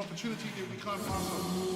opportunity that we can't pass on.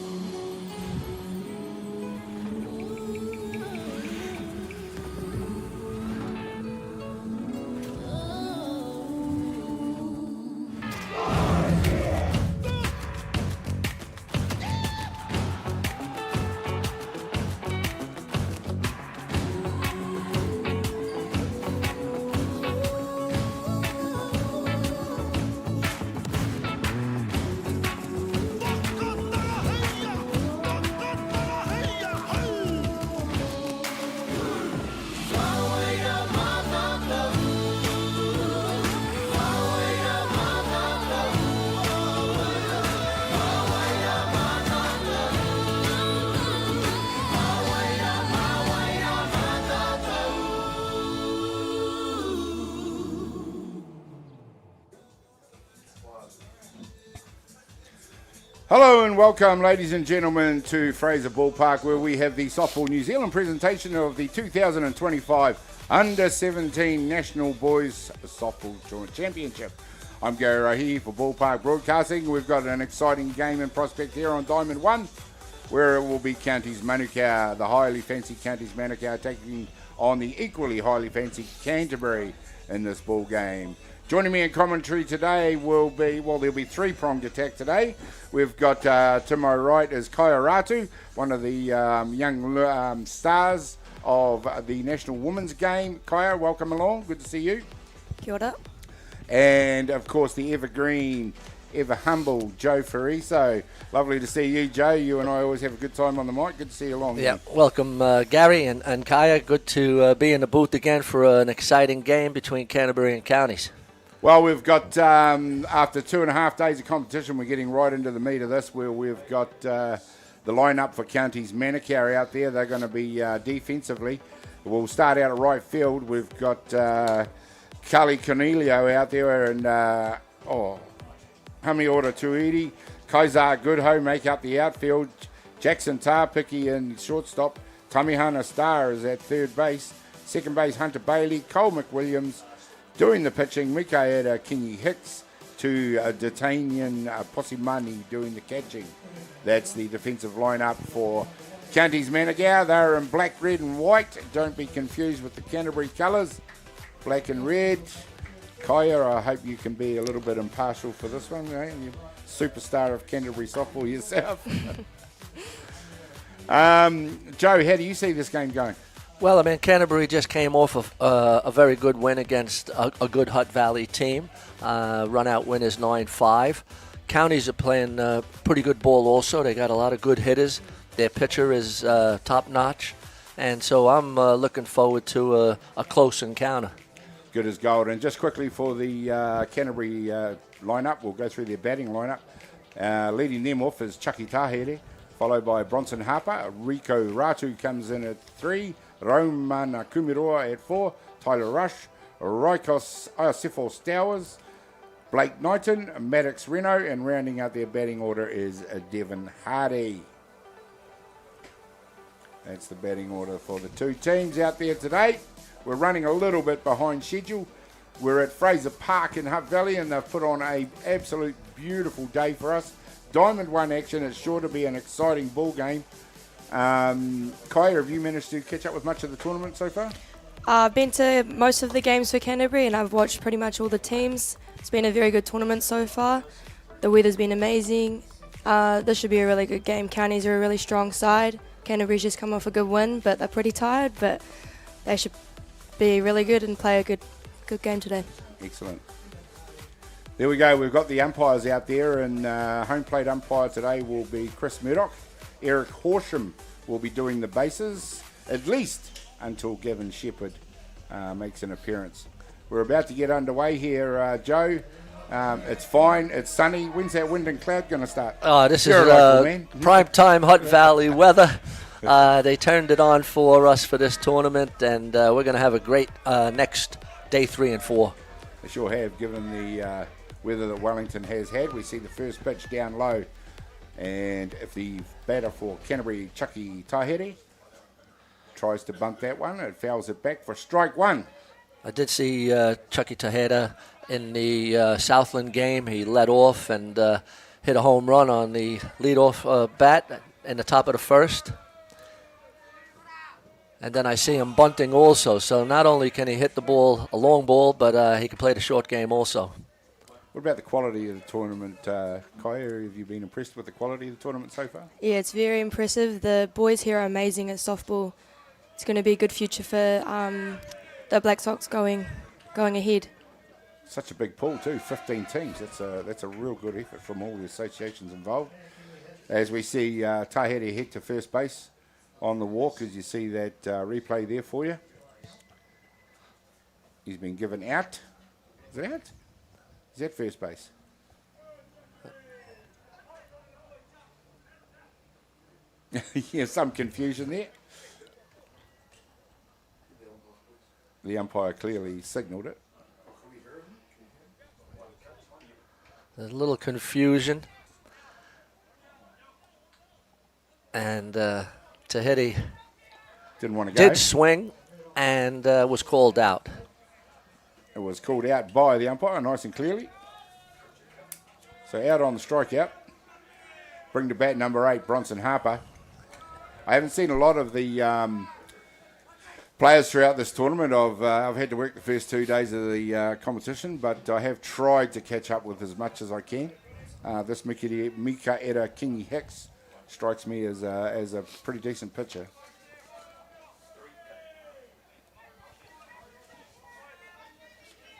Hello and welcome, ladies and gentlemen, to Fraser Ballpark, where we have the Softball New Zealand presentation of the 2025 Under-17 National Boys Softball Tournament Championship. I'm Gary Rahihi for Ballpark Broadcasting. We've got an exciting game in prospect here on Diamond 1, where it will be Counties Manukau, the highly fancied Counties Manukau, taking on the equally highly fancied Canterbury in this ball game. Joining me in commentary today will be, well, there'll be three-pronged attack today. We've got, to my right is Kaya Ratu, one of the young stars of the National Women's Game. Kaya, welcome along. Good to see you. Kia ora. And, of course, the evergreen, ever humble Joe Fraser. Lovely to see you, Joe. You and I always have a good time on the mic. Good to see you along. Yeah, welcome, Gary and Kaya. Good to be in the booth again for an exciting game between Canterbury and Counties. Well, we've got, after 2.5 days of competition, we're getting right into the meat of this, where we've got the lineup for Counties Manukau out there. They're going to be defensively. We'll start out at right field. We've got Kali Cornelio out there, and Hamiora Tuidi, Kaizar Goodho make up the outfield. Jackson Tarpiki in shortstop. Tamihana Star is at third base. Second base, Hunter Bailey. Cole McWilliams doing the pitching. Mikaela Kingi Hicks to Detanian Posimani doing the catching. That's the defensive lineup for Counties Manukau. They're in black, red and white. Don't be confused with the Canterbury colours. Black and red. Kaya, I hope you can be a little bit impartial for this one. Eh? You're superstar of Canterbury softball yourself. Joe, how do you see this game going? Well, I mean, Canterbury just came off of a very good win against a good Hutt Valley team. Run-out win is 9-5. Counties are playing pretty good ball also. They got a lot of good hitters. Their pitcher is top-notch. And so I'm looking forward to a close encounter. Good as gold. And just quickly for the Canterbury lineup, we'll go through their batting lineup. Leading them off is Chucky Tahere, followed by Bronson Harper. Rico Ratu comes in at 3. Roman Kumiroa at 4. Tyler Rush. Raikos Iosifo Stowers. Blake Knighton. Maddox Reno. And rounding out their batting order is Devon Hardy. That's the batting order for the two teams out there today. We're running a little bit behind schedule. We're at Fraser Park in Hutt Valley, and they've put on an absolute beautiful day for us. Diamond 1 action. It's sure to be an exciting ball game. Kaya, have you managed to catch up with much of the tournament so far? I've been to most of the games for Canterbury, and I've watched pretty much all the teams. It's been a very good tournament so far. The weather's been amazing. This should be a really good game. Counties are a really strong side. Canterbury's just come off a good win, but they're pretty tired. But they should be really good and play a good game today. Excellent. There we go. We've got the umpires out there, and home plate umpire today will be Chris Murdoch. Eric Horsham will be doing the bases, at least until Gavin Shepherd makes an appearance. We're about to get underway here, Joe. It's fine. It's sunny. When's that wind and cloud going to start? Oh, this is prime time Hutt Valley weather. They turned it on for us for this tournament, and we're going to have a great next day 3 and 4. They sure have, given the weather that Wellington has had. We see the first pitch down low. And if the batter for Canterbury, Chucky Tahere, tries to bunt that one, it fouls it back for strike 1. I did see Chucky Tahere in the Southland game. He led off, and hit a home run on the leadoff bat in the top of the first. And then I see him bunting also. So not only can he hit the ball, a long ball, but he can play the short game also. What about the quality of the tournament, Kaya? Have you been impressed with the quality of the tournament so far? Yeah, it's very impressive. The boys here are amazing at softball. It's going to be a good future for the Black Sox going ahead. Such a big pool too, 15 teams. That's a real good effort from all the associations involved. As we see Tahiri head to first base on the walk, as you see that replay there for you. He's been given out. Is it out? Is that first base? Yeah, some confusion there. The umpire clearly signalled it. There's a little confusion. And Tahiti Didn't want to go. did swing and was called out. It was called out by the umpire, nice and clearly. So out on the strikeout. Bring to bat number 8, Bronson Harper. I haven't seen a lot of the players throughout this tournament. I've had to work the first 2 days of the competition, but I have tried to catch up with as much as I can. This Mikaera Kingi Hicks strikes me as a pretty decent pitcher.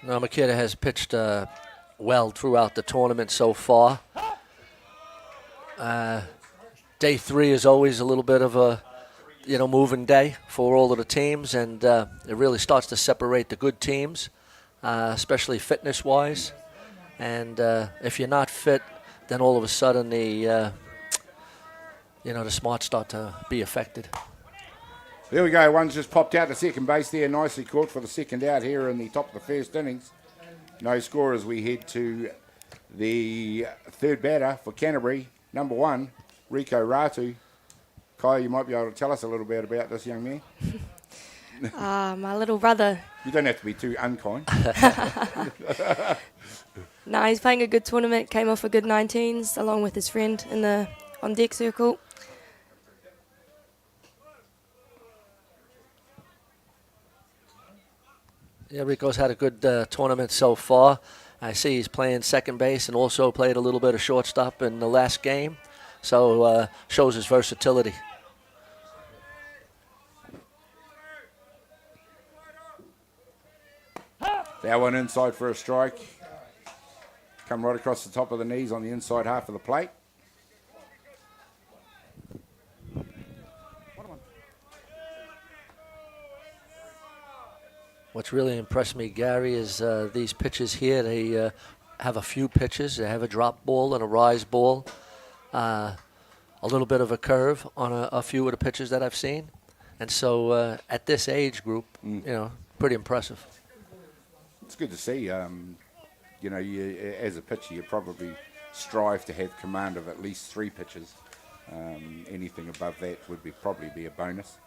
No, Makita has pitched well throughout the tournament so far. Day 3 is always a little bit of a moving day for all of the teams, and it really starts to separate the good teams, especially fitness-wise. And if you're not fit, then all of a sudden the smarts start to be affected. There we go. One's just popped out to second base there. Nicely caught for the second out here in the top of the first innings. No score as we head to the third batter for Canterbury. Number 1, Rico Ratu. Kai, you might be able to tell us a little bit about this young man. My little brother. You don't have to be too unkind. No, he's playing a good tournament. Came off a good 19s along with his friend in the on deck circle. Yeah, Rico's had a good tournament so far. I see he's playing second base and also played a little bit of shortstop in the last game. So shows his versatility. That one inside for a strike. Come right across the top of the knees on the inside half of the plate. What's really impressed me, Gary, is these pitches here. They have a few pitches. They have a drop ball and a rise ball. A little bit of a curve on a few of the pitches that I've seen. And so at this age group, pretty impressive. It's good to see. You, as a pitcher, you probably strive to have command of at least 3 pitches. Anything above that would probably be a bonus.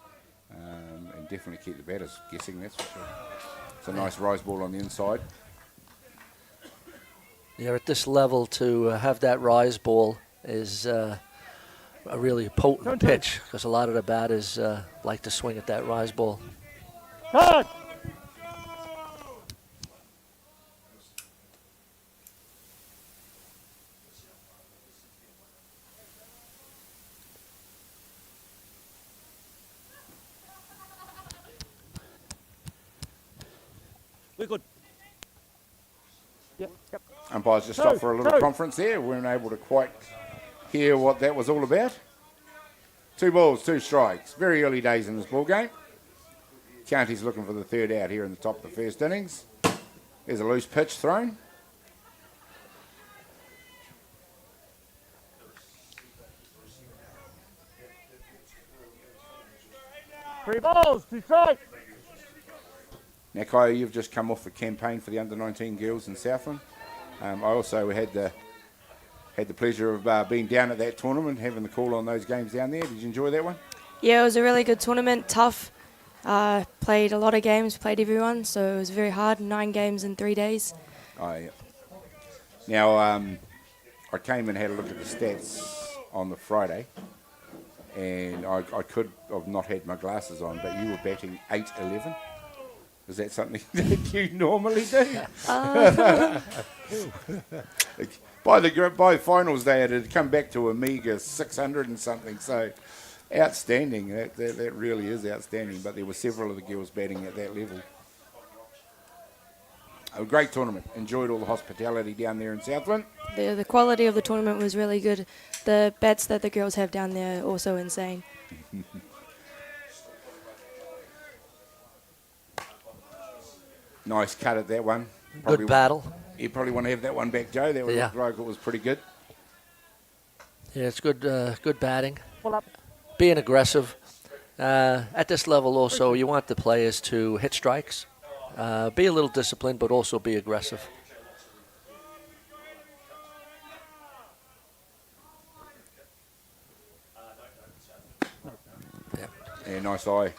And definitely keep the batters guessing, that's for sure. It's a nice rise ball on the inside. Yeah, at this level to have that rise ball is a really potent pitch, because a lot of the batters like to swing at that rise ball. We're good. Yep. Umpires just stopped for a little conference there. We weren't able to quite hear what that was all about. 2 balls, 2 strikes. Very early days in this ball game. County's looking for the third out here in the top of the first innings. There's a loose pitch thrown. Three balls, 2 strikes. Now, Kaya, you've just come off a campaign for the under-19 girls in Southland. I also had the pleasure of being down at that tournament, having the call on those games down there. Did you enjoy that one? Yeah, it was a really good tournament, tough. Played a lot of games, played everyone, so it was very hard. 9 games in 3 days. Oh, yeah. Now, I came and had a look at the stats on the Friday, and I could have not had my glasses on, but you were batting 8-11. Is that something that you normally do? By finals day, it had come back to a meagre 600 and something. So outstanding. That really is outstanding. But there were several of the girls batting at that level. A great tournament. Enjoyed all the hospitality down there in Southland. The quality of the tournament was really good. The bats that the girls have down there are also insane. Nice cut at that one. Good battle. You probably want to have that one back, Joe. That looked like it was pretty good. Yeah, it's good. Good batting. Pull up. Being aggressive. At this level, also, you want the players to hit strikes. Be a little disciplined, but also be aggressive. Yeah, nice eye.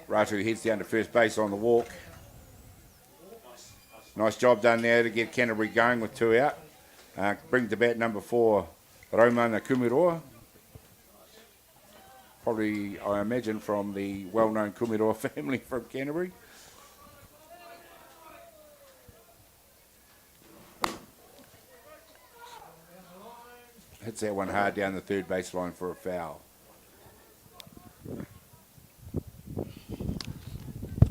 Ratu heads down to first base on the walk. Nice job done there to get Canterbury going with 2 out. Bring to bat number 4, Raumana Kumiroa. Probably, I imagine, from the well-known Kumiroa family from Canterbury. Hits that one hard down the third baseline for a foul.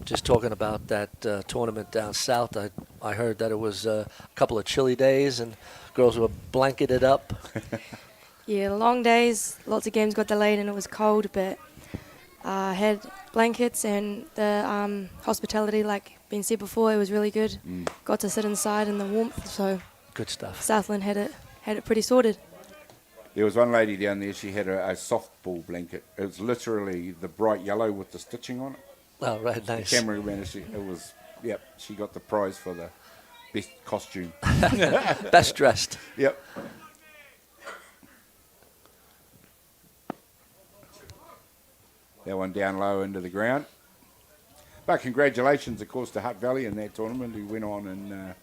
Just talking about that tournament down south, I heard that it was a couple of chilly days and girls were blanketed up. Yeah, long days, lots of games got delayed and it was cold, but had blankets and the hospitality, like been said before, it was really good. Got to sit inside in the warmth, so Good stuff. Southland had it pretty sorted. There was one lady down there, she had a softball blanket. It was literally the bright yellow with the stitching on it. Oh, right, nice. The camera ran, she got the prize for the best costume. Best dressed. Yep. That one down low into the ground. But congratulations, of course, to Hutt Valley in that tournament, who went on and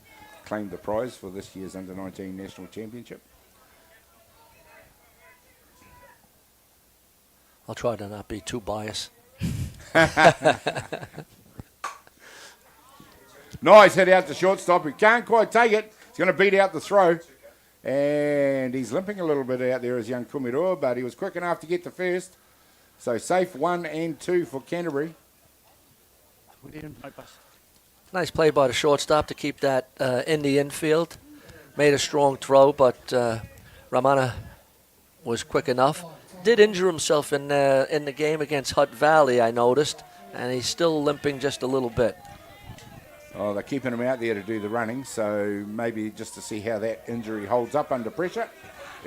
claimed the prize for this year's Under-19 National Championship. I'll try to not be too biased. Nice hit out to shortstop. He can't quite take it. He's going to beat out the throw. And he's limping a little bit out there as young Kumiroa, but he was quick enough to get to first. So safe 1 and 2 for Canterbury. Nice play by the shortstop to keep that in the infield. Made a strong throw, but Ramana was quick enough. Did injure himself in the game against Hutt Valley, I noticed, and he's still limping just a little bit. Oh, they're keeping him out there to do the running, so maybe just to see how that injury holds up under pressure.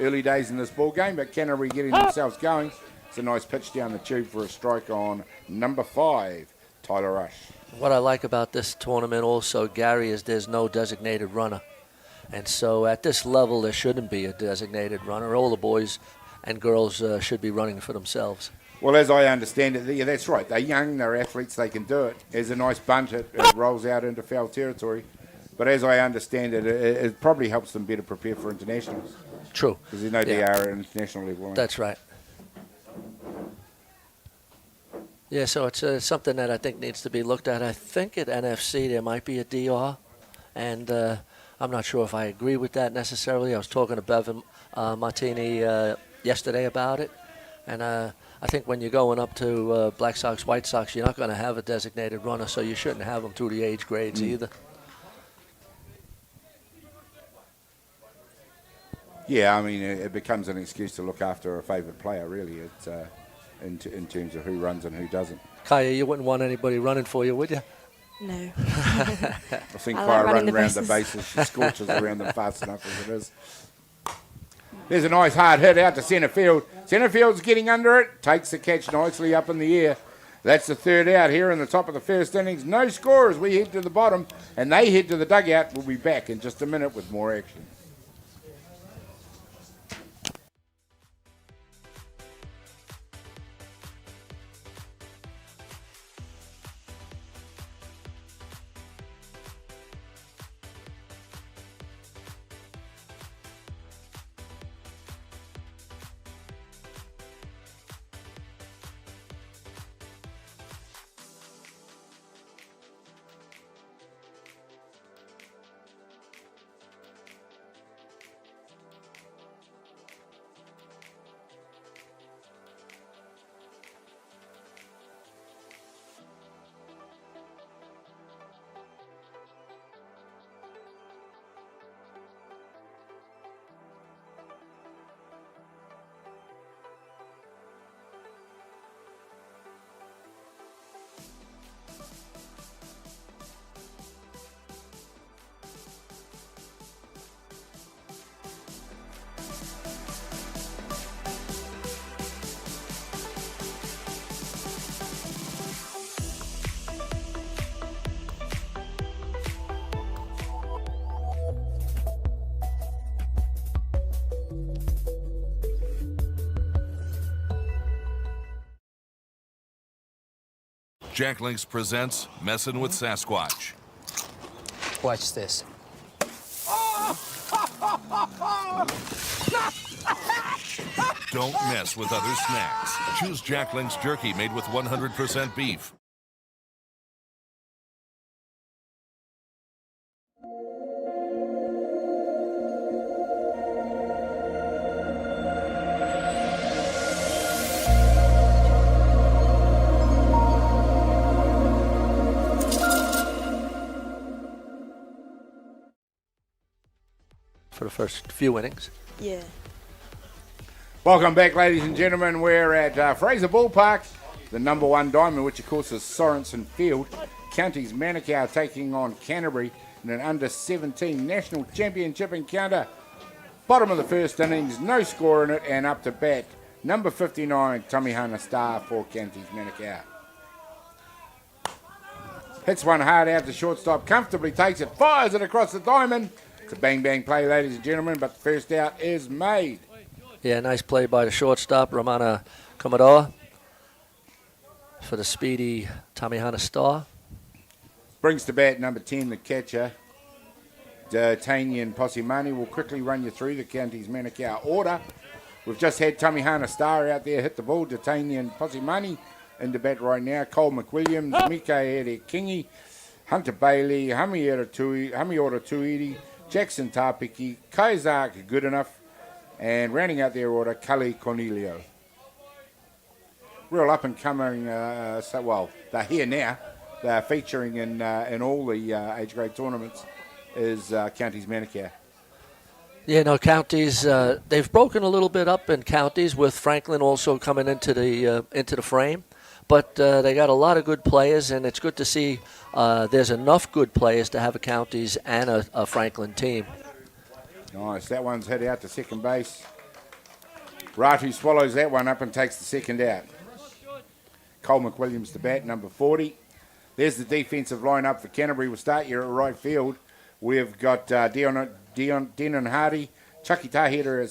Early days in this ball game, but Canterbury getting themselves going. It's a nice pitch down the tube for a strike on number 5, Tyler Rush. What I like about this tournament also, Gary, is there's no designated runner. And so at this level, there shouldn't be a designated runner. All the boys and girls should be running for themselves. Well, as I understand it, yeah, that's right. They're young, they're athletes, they can do it. There's a nice bunt, it rolls out into foul territory. But as I understand it, it probably helps them better prepare for internationals. True. Because they know they are at international level. That's right. Yeah, so it's something that I think needs to be looked at. I think at NFC there might be a DR, and I'm not sure if I agree with that necessarily. I was talking to Bevan Martini yesterday about it, and I think when you're going up to Black Sox, White Sox, you're not going to have a designated runner, so you shouldn't have them through the age grades either. Yeah, I mean, it becomes an excuse to look after a favourite player, really. It's in terms of who runs and who doesn't. Kaya, you wouldn't want anybody running for you, would you? No. I think I Kaya like running running the around the bases. bases. She scorches around them fast enough as it is. There's a nice hard hit out to centre field. Centre field's getting under it. Takes the catch nicely up in the air. That's the third out here in the top of the first innings. No score as we head to the bottom, and they head to the dugout. We'll be back in just a minute with more action. Jack Links presents Messin' with Sasquatch. Watch this. Don't mess with other snacks. Choose Jack Links jerky made with 100% beef. For the first few innings. Yeah. Welcome back, ladies and gentlemen. We're at Fraser Ballpark, the number one diamond, which of course is Sorensen Field. Counties Manukau taking on Canterbury in an under-17 national championship encounter. Bottom of the first innings, no score in it, and up to bat, number 59, Tamihana Star for Counties Manukau. Hits one hard out to shortstop, comfortably takes it, fires it across the diamond. It's a bang-bang play, ladies and gentlemen, but the first out is made. Yeah, nice play by the shortstop, Ramana Commodore, for the speedy Tamihana Star. Brings to bat number 10, the catcher, D'Artagnan Possimani. Will quickly run you through the Counties Manukau order. We've just had Tamihana Star out there hit the ball. D'Artagnan Possimani in the bat right now. Cole McWilliams, Mika Ere Kingi, Hunter Bailey, Hamiora Tuiri, Jackson Tapiki, Kaizak good enough, and rounding out their order, Cully Cornelio. Real up and coming, they're here now. They're featuring in all the age grade tournaments is Counties Manukau. Yeah, no, counties, they've broken a little bit up in counties with Franklin also coming into the frame. But they got a lot of good players, and it's good to see there's enough good players to have a counties and a Franklin team. Nice. That one's hit out to second base. Ratu swallows that one up and takes the second out. Cole McWilliams to bat, number 40. There's the defensive lineup for Canterbury. We'll start here at right field. We've got Denon Hardy, Chucky Taheta at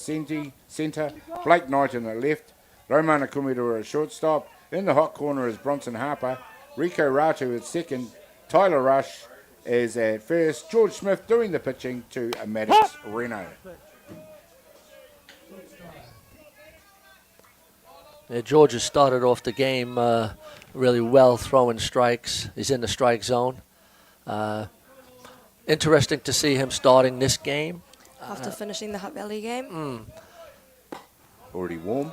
centre, Blake Knight in the left, Romana Kumidora at shortstop. In the hot corner is Bronson Harper, Rico Ratu at second, Tyler Rush is at first, George Smith doing the pitching to Maddox Reno. Yeah, George has started off the game really well, throwing strikes. He's in the strike zone. Interesting to see him starting this game. After finishing the Hutt Valley game. Already warm.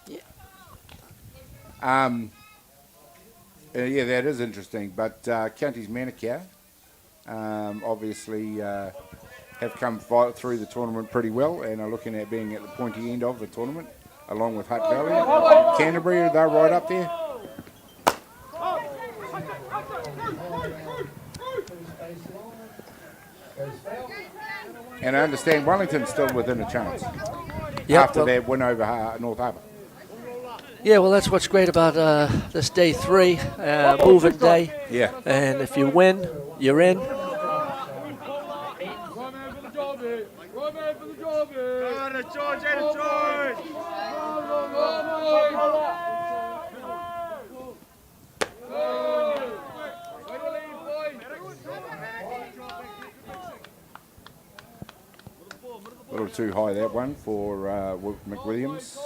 Yeah. Yeah, that is interesting. But Counties Manukau obviously have come through the tournament pretty well and are looking at being at the pointy end of the tournament, along with Hutt Valley. Canterbury, they're right up there. And I understand Wellington's still within a chance after their win over North Harbour. Yeah, well, that's what's great about this day 3, moving day. Yeah. And if you win, you're in. A little too high, that one, for McWilliams.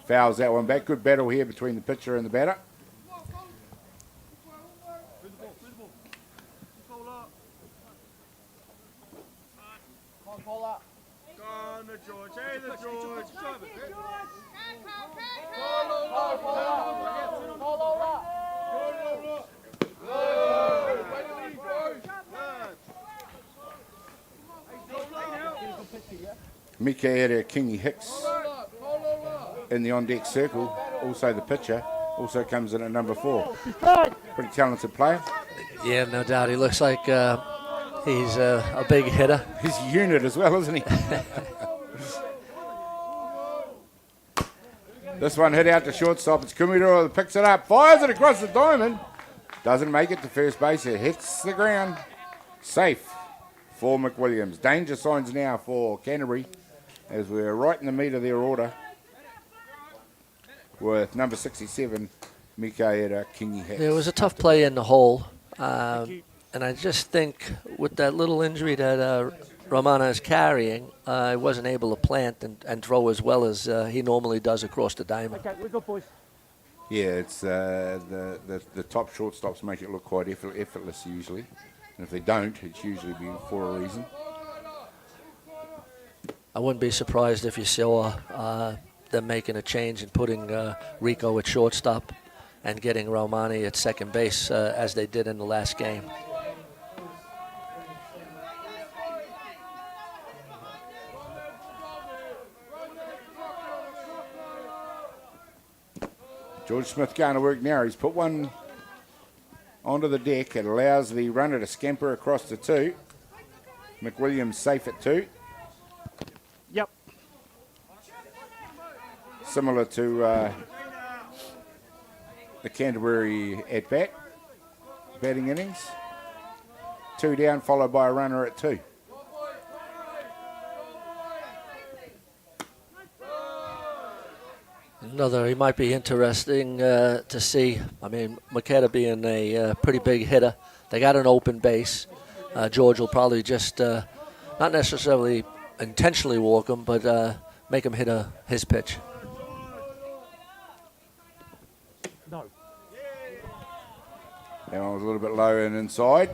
Fouls that one back. Good battle here between the pitcher and the batter. Mikaela Kingi Hicks in the on-deck circle, also the pitcher, also comes in at number 4. Pretty talented player. Yeah, no doubt. He looks like he's a big hitter. He's a unit as well, isn't he? This one hit out to shortstop. It's Kumidoro that picks it up, fires it across the diamond. Doesn't make it to first base. It hits the ground. Safe for McWilliams. Danger signs now for Canterbury as we're right in the meat of their order with number 67, Mikaela Kingi-Hicks. It was a tough play in the hole. And I just think with that little injury that Romana is carrying, he wasn't able to plant and throw as well as he normally does across the diamond. Okay, we're good, boys. Yeah, it's the top shortstops make it look quite effortless usually. And if they don't, it's usually been for a reason. I wouldn't be surprised if you saw them making a change and putting Rico at shortstop and getting Romani at second base as they did in the last game. George Smith going to work now. He's put one onto the deck. It allows the runner to scamper across to 2. McWilliams safe at 2. Yep. Similar to the Canterbury at-bat batting innings. 2 down, followed by a runner at 2. He might be interesting to see. I mean, Makeda being a pretty big hitter. They got an open base. George will probably just, not necessarily intentionally walk him, but make him hit his pitch. No. That one was a little bit low and inside.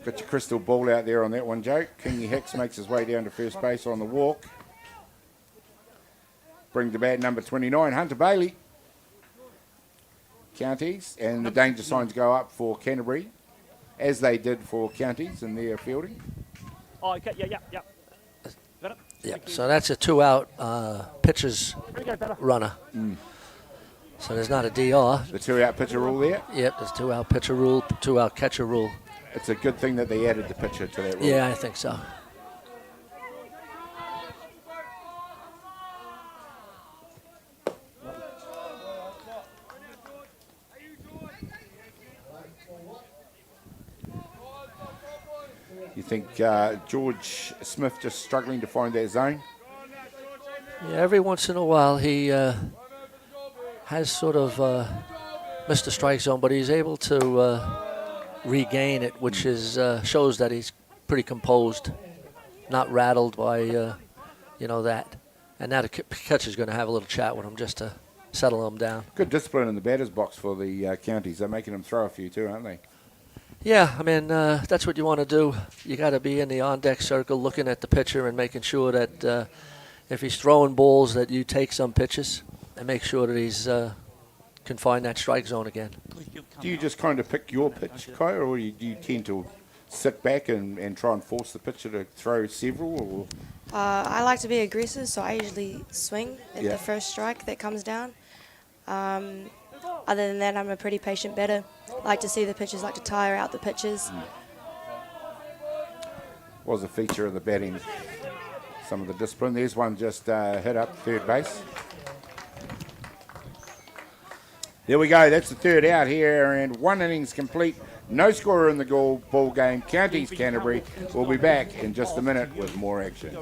Got your crystal ball out there on that one, Joe. Kingi-Hicks makes his way down to first base on the walk. Bring to bat number 29, Hunter Bailey. Counties, and the danger signs go up for Canterbury, as they did for Counties in their fielding. Oh, okay, yeah. Got it? Yeah, so that's a 2-out pitcher's runner. So there's not a DR. The 2-out pitcher rule there. Yep, there's 2-out pitcher rule, 2-out catcher rule. It's a good thing that they added the pitcher to that rule. Yeah, I think so. You think George Smith just struggling to find that zone? Yeah, every once in a while he has sort of missed the strike zone, but he's able to regain it, which is shows that he's pretty composed, not rattled by that. And now the catcher's going to have a little chat with him just to settle him down. Good discipline in the batter's box for the Counties. They're making him throw a few too, aren't they? Yeah, I mean, that's what you want to do. You got to be in the on-deck circle looking at the pitcher and making sure that if he's throwing balls that you take some pitches and make sure that he's can find that strike zone again. Do you just kind of pick your pitch, Kai, or do you tend to sit back and try and force the pitcher to throw several? Or? I like to be aggressive, so I usually swing at the first strike that comes down. Other than that, I'm a pretty patient batter. Like to see the pitchers, like to tire out the pitches. Was a feature of the batting, some of the discipline. There's one just hit up third base. There we go. That's the third out here, and 1 innings complete. No scorer in the ball game. Counties Canterbury. We'll be back in just a minute with more action.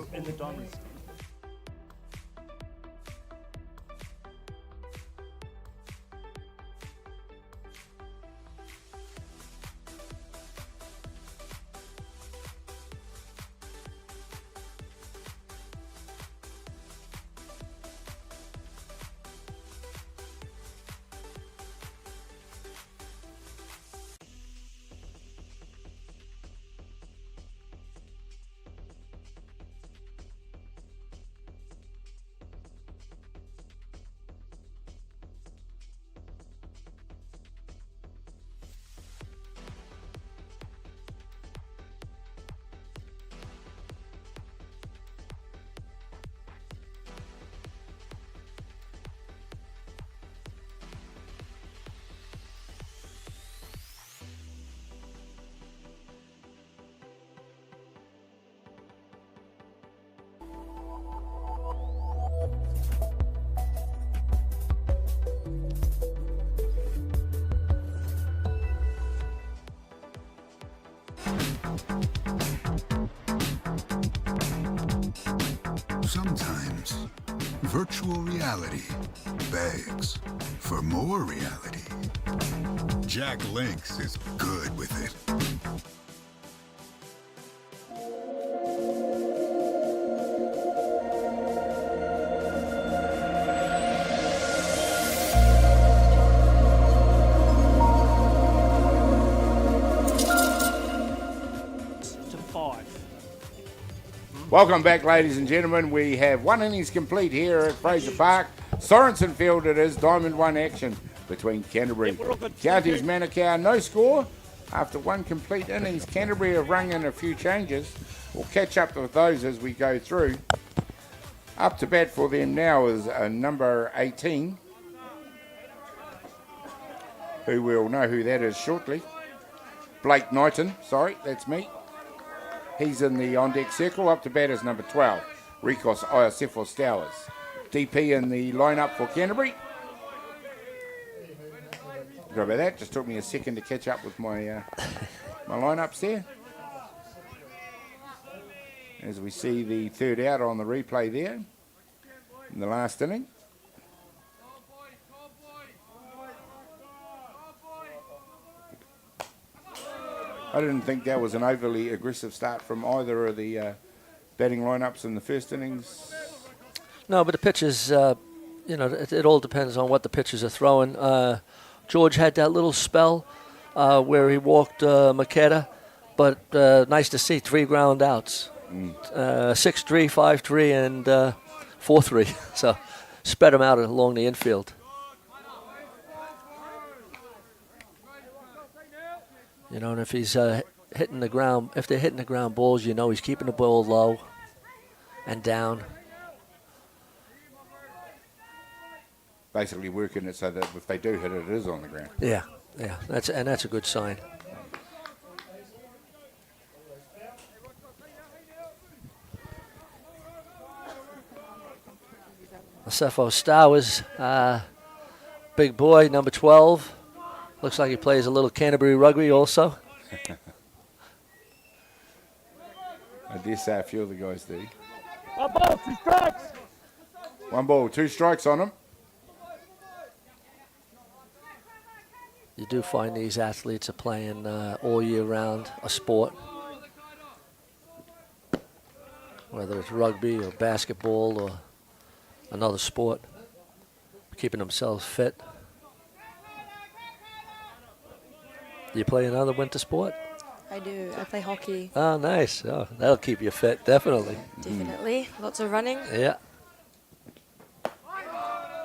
Sometimes virtual reality begs for more reality. Jack Links is good with it. To 5. Welcome back, ladies and gentlemen. We have one innings complete here at Fraser Park. Sorensen Field it is, Diamond 1 action between Canterbury. Yep, we're all good. Counties Manukau, no score. After one complete innings, Canterbury have rung in a few changes. We'll catch up with those as we go through. Up to bat for them now is number 18, who we'll know who that is shortly. Blake Knighton, sorry, that's me. He's in the on-deck circle. Up to bat is number 12, Rikos Iosefos Towers. DP in the lineup for Canterbury. Sorry about that. Just took me a second to catch up with my my lineups there. As we see the third out on the replay there in the last inning. I didn't think that was an overly aggressive start from either of the batting lineups in the first innings. No, but the pitches, it all depends on what the pitchers are throwing. George had that little spell where he walked Makeda, but nice to see 3 ground outs. 6-3, 5-3, and 4-3. So spread them out along the infield. You know, and if he's hitting the ground, if they're hitting the ground balls, you know he's keeping the ball low and down. Basically working it so that if they do hit it, it is on the ground. Yeah, that's a good sign. Asefo Stowers, big boy, number 12. Looks like he plays a little Canterbury rugby also. I dare say a few of the guys do. 1 ball, 2 strikes. 1 ball, 2 strikes on him. You do find these athletes are playing all year round a sport, whether it's rugby or basketball or another sport, keeping themselves fit. You play another winter sport? I do. I play hockey. Oh, nice. Oh, that'll keep you fit, definitely. Definitely. Lots of running. Yeah.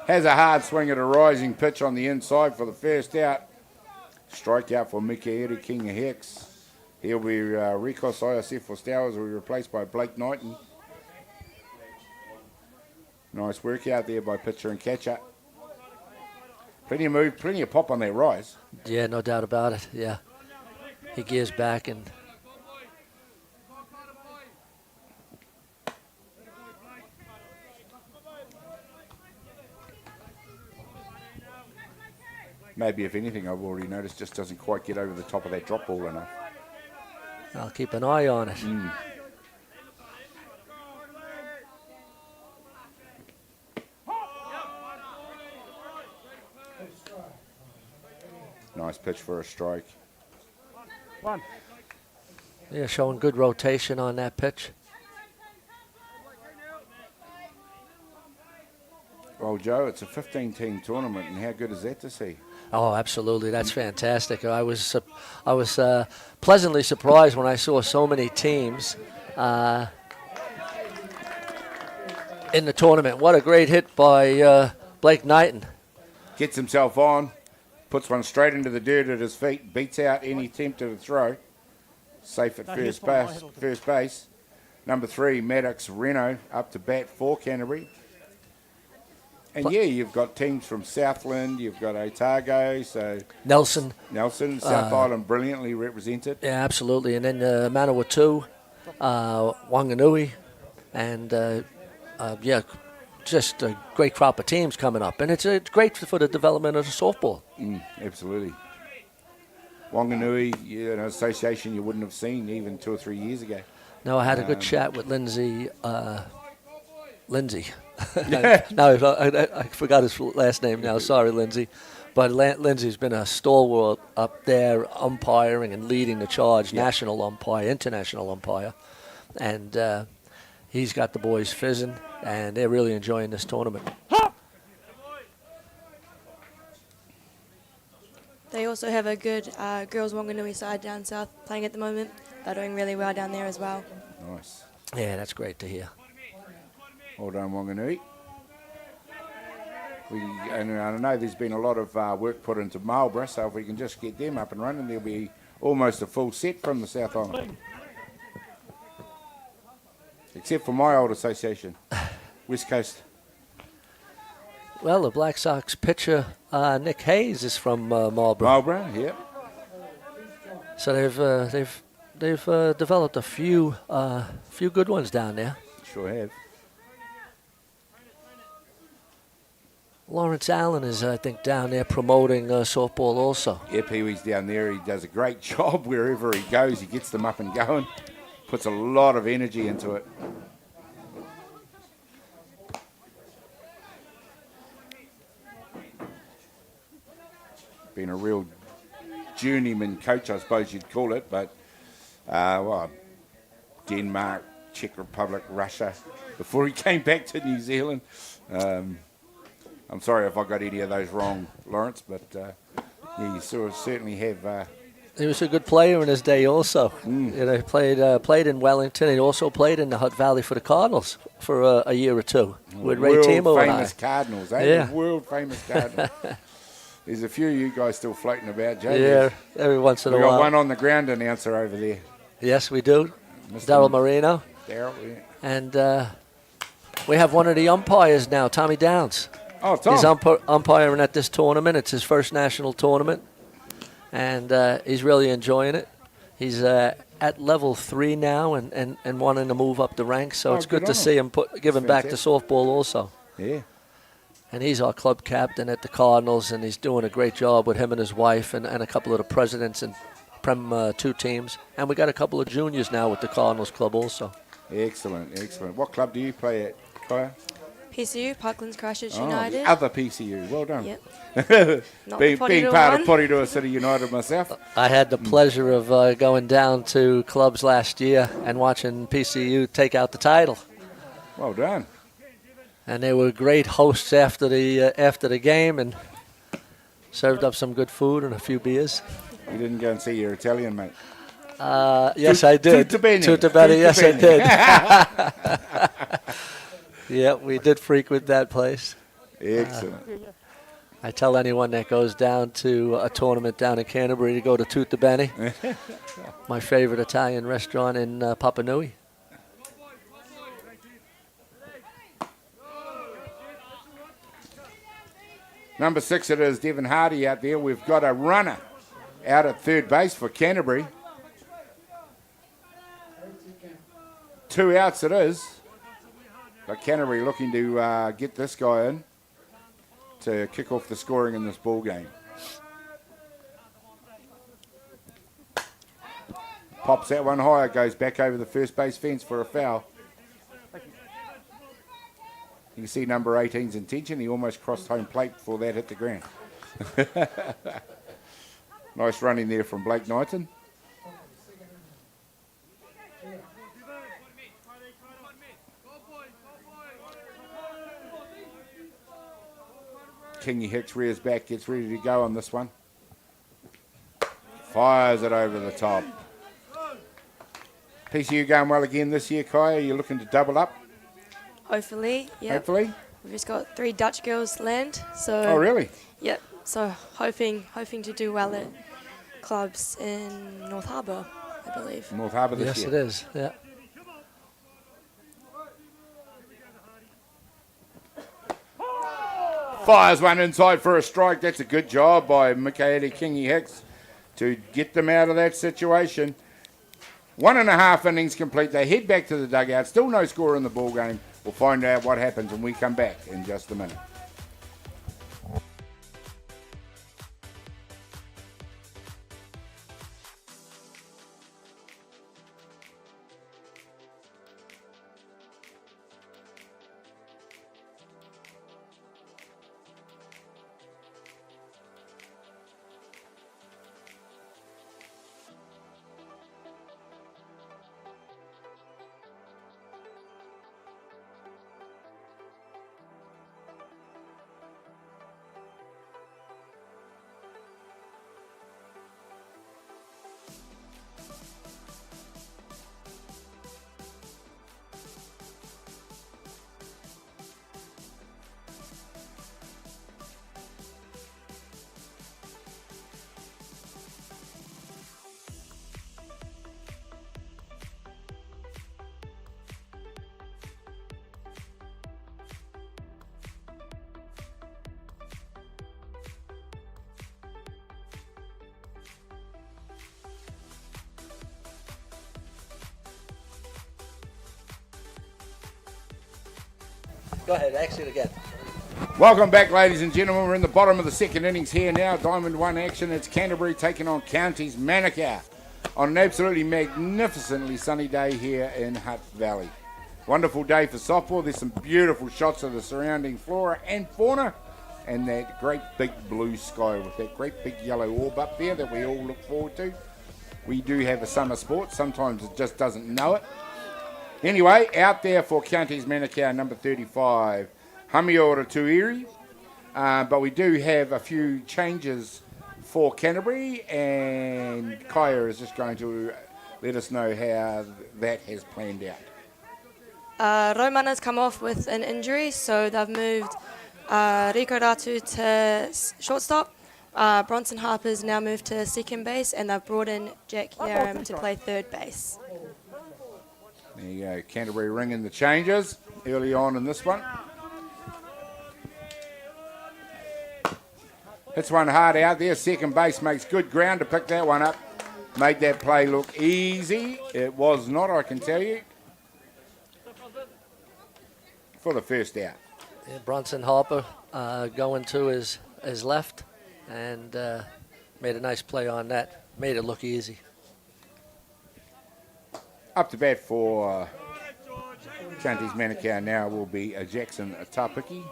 Has a hard swing at a rising pitch on the inside for the first out. Strikeout for Mikaeri King of Hex. He'll be Rikos Iosefos Towers will be replaced by Blake Knighton. Nice work out there by pitcher and catcher. Plenty of move, plenty of pop on that rise. Yeah, no doubt about it. Yeah. He gears back and Maybe, if anything, I've already noticed, just doesn't quite get over the top of that drop ball enough. I'll keep an eye on it. Nice pitch for a strike. 1. Yeah, showing good rotation on that pitch. Well, Joe, it's a 15-team tournament, and how good is that to see? Oh, absolutely. That's fantastic. I was pleasantly surprised when I saw so many teams in the tournament. What a great hit by Blake Knighton. Gets himself on, puts one straight into the dirt at his feet, beats out any attempt at a throw. Safe at first base. Number 3, Maddox Reno, up to bat for Canterbury. And yeah, you've got teams from Southland, you've got Otago, so Nelson, South Island brilliantly represented. Yeah, absolutely. And then Manawatu, Wanganui, and just a great crop of teams coming up. And it's great for the development of the softball. Absolutely. Wanganui, an association you wouldn't have seen even 2 or 3 years ago. No, I had a good chat with Lindsay. Lindsay. No, I forgot his last name now. Sorry, Lindsay. But Lindsay's been a stalwart up there, umpiring and leading the charge, national umpire, international umpire. And he's got the boys fizzing, and they're really enjoying this tournament. They also have a good girls Wanganui side down south playing at the moment. They're doing really well down there as well. Nice. Yeah, that's great to hear. Well done, Wanganui. And I know there's been a lot of work put into Marlborough, so if we can just get them up and running, there'll be almost a full set from the South Island. Except for my old association, West Coast. Well, the Black Sox pitcher, Nick Hayes, is from Marlborough. Marlborough, yeah. So they've developed a few good ones down there. Sure have. Lawrence Allen is, I think, down there promoting softball also. Yeah, Pee-wee's down there. He does a great job wherever he goes. He gets them up and going. Puts a lot of energy into it. Been a real journeyman coach, I suppose you'd call it, but Denmark, Czech Republic, Russia, before he came back to New Zealand. I'm sorry if I got any of those wrong, Lawrence, but yeah, you certainly have. He was a good player in his day also. You know, he played in Wellington. He also played in the Hutt Valley for the Cardinals for a year or two with Ray Timo and I. World-famous Cardinals, eh? Yeah. World-famous Cardinals. There's a few of you guys still floating about, Joe. Yeah, every once in a We while. got one on the ground announcer over there. Yes, we do. Daryl Marino. Daryl, yeah. And we have one of the umpires now, Tommy Downs. Oh, Tom. He's umpiring at this tournament. It's his first national tournament. And he's really enjoying it. He's at level 3 now and wanting to move up the ranks. So it's good to see him giving back to softball also. Yeah. And he's our club captain at the Cardinals, and he's doing a great job with him and his wife and a couple of the presidents and Prem 2 teams. And we got a couple of juniors now with the Cardinals club also. Excellent, excellent. What club do you play at, Kaya? PCU, Parklands Christchurch Oh, United. the other PCU. Well done. Yep. being part of Porirua City United myself. I had the pleasure of going down to clubs last year and watching PCU take out the title. Well done. And they were great hosts after the game and served up some good food and a few beers. You didn't go and see your Italian mate? Yes, I did. Tutto bene. Yes, I did. Yeah, we did frequent that place. Excellent. I tell anyone that goes down to a tournament down in Canterbury to go to Tutto Bene, my favorite Italian restaurant in Papua Nui. Number 6, it is Devon Hardy out there. We've got a runner out at third base for Canterbury. 2 outs it is. But Canterbury looking to get this guy in to kick off the scoring in this ball game. Pops that one higher, goes back over the first base fence for a foul. You can see number 18's intention. He almost crossed home plate before that hit the ground. Nice running there from Blake Knighton. Kingy Hicks rears back, gets ready to go on this one. Fires it over the top. PCU going well again this year, Kaya. You're looking to double up? Hopefully, yeah. Hopefully. We've just got 3 Dutch girls land, so. Oh, really? Yep. So hoping to do well at clubs in North Harbour, I believe. North Harbour this year. Yes, it is. Yeah. Fires one inside for a strike. That's a good job by Michaeli Kingy Hicks to get them out of that situation. 1.5 innings complete. They head back to the dugout. Still no score in the ball game. We'll find out what happens when we come back in just a minute. Go ahead, ask it again. Welcome back, ladies and gentlemen. We're in the bottom of the second innings here now. Diamond 1 action. It's Canterbury taking on Counties Manukau on an absolutely magnificently sunny day here in Hutt Valley. Wonderful day for softball. There's some beautiful shots of the surrounding flora and fauna and that great big blue sky with that great big yellow orb up there that we all look forward to. We do have a summer sport. Sometimes it just doesn't know it. Anyway, out there for Counties Manukau, number 35, Hamiora Tuiri. But we do have a few changes for Canterbury, and Kaya is just going to let us know how that has planned out. Roman has come off with an injury, so they've moved Rico Ratu to shortstop. Bronson Harper's now moved to second base, and they've brought in Jack Yaram to play third base. There you go, Canterbury ringing the changes early on in this one. Hits one hard out there. Second base makes good ground to pick that one up. Made that play look easy. It was not, I can tell you. For the first out. Yeah, Bronson Harper going to his left and made a nice play on that. Made it look easy. Up to bat for Counties Manukau now will be Jackson Tapiki.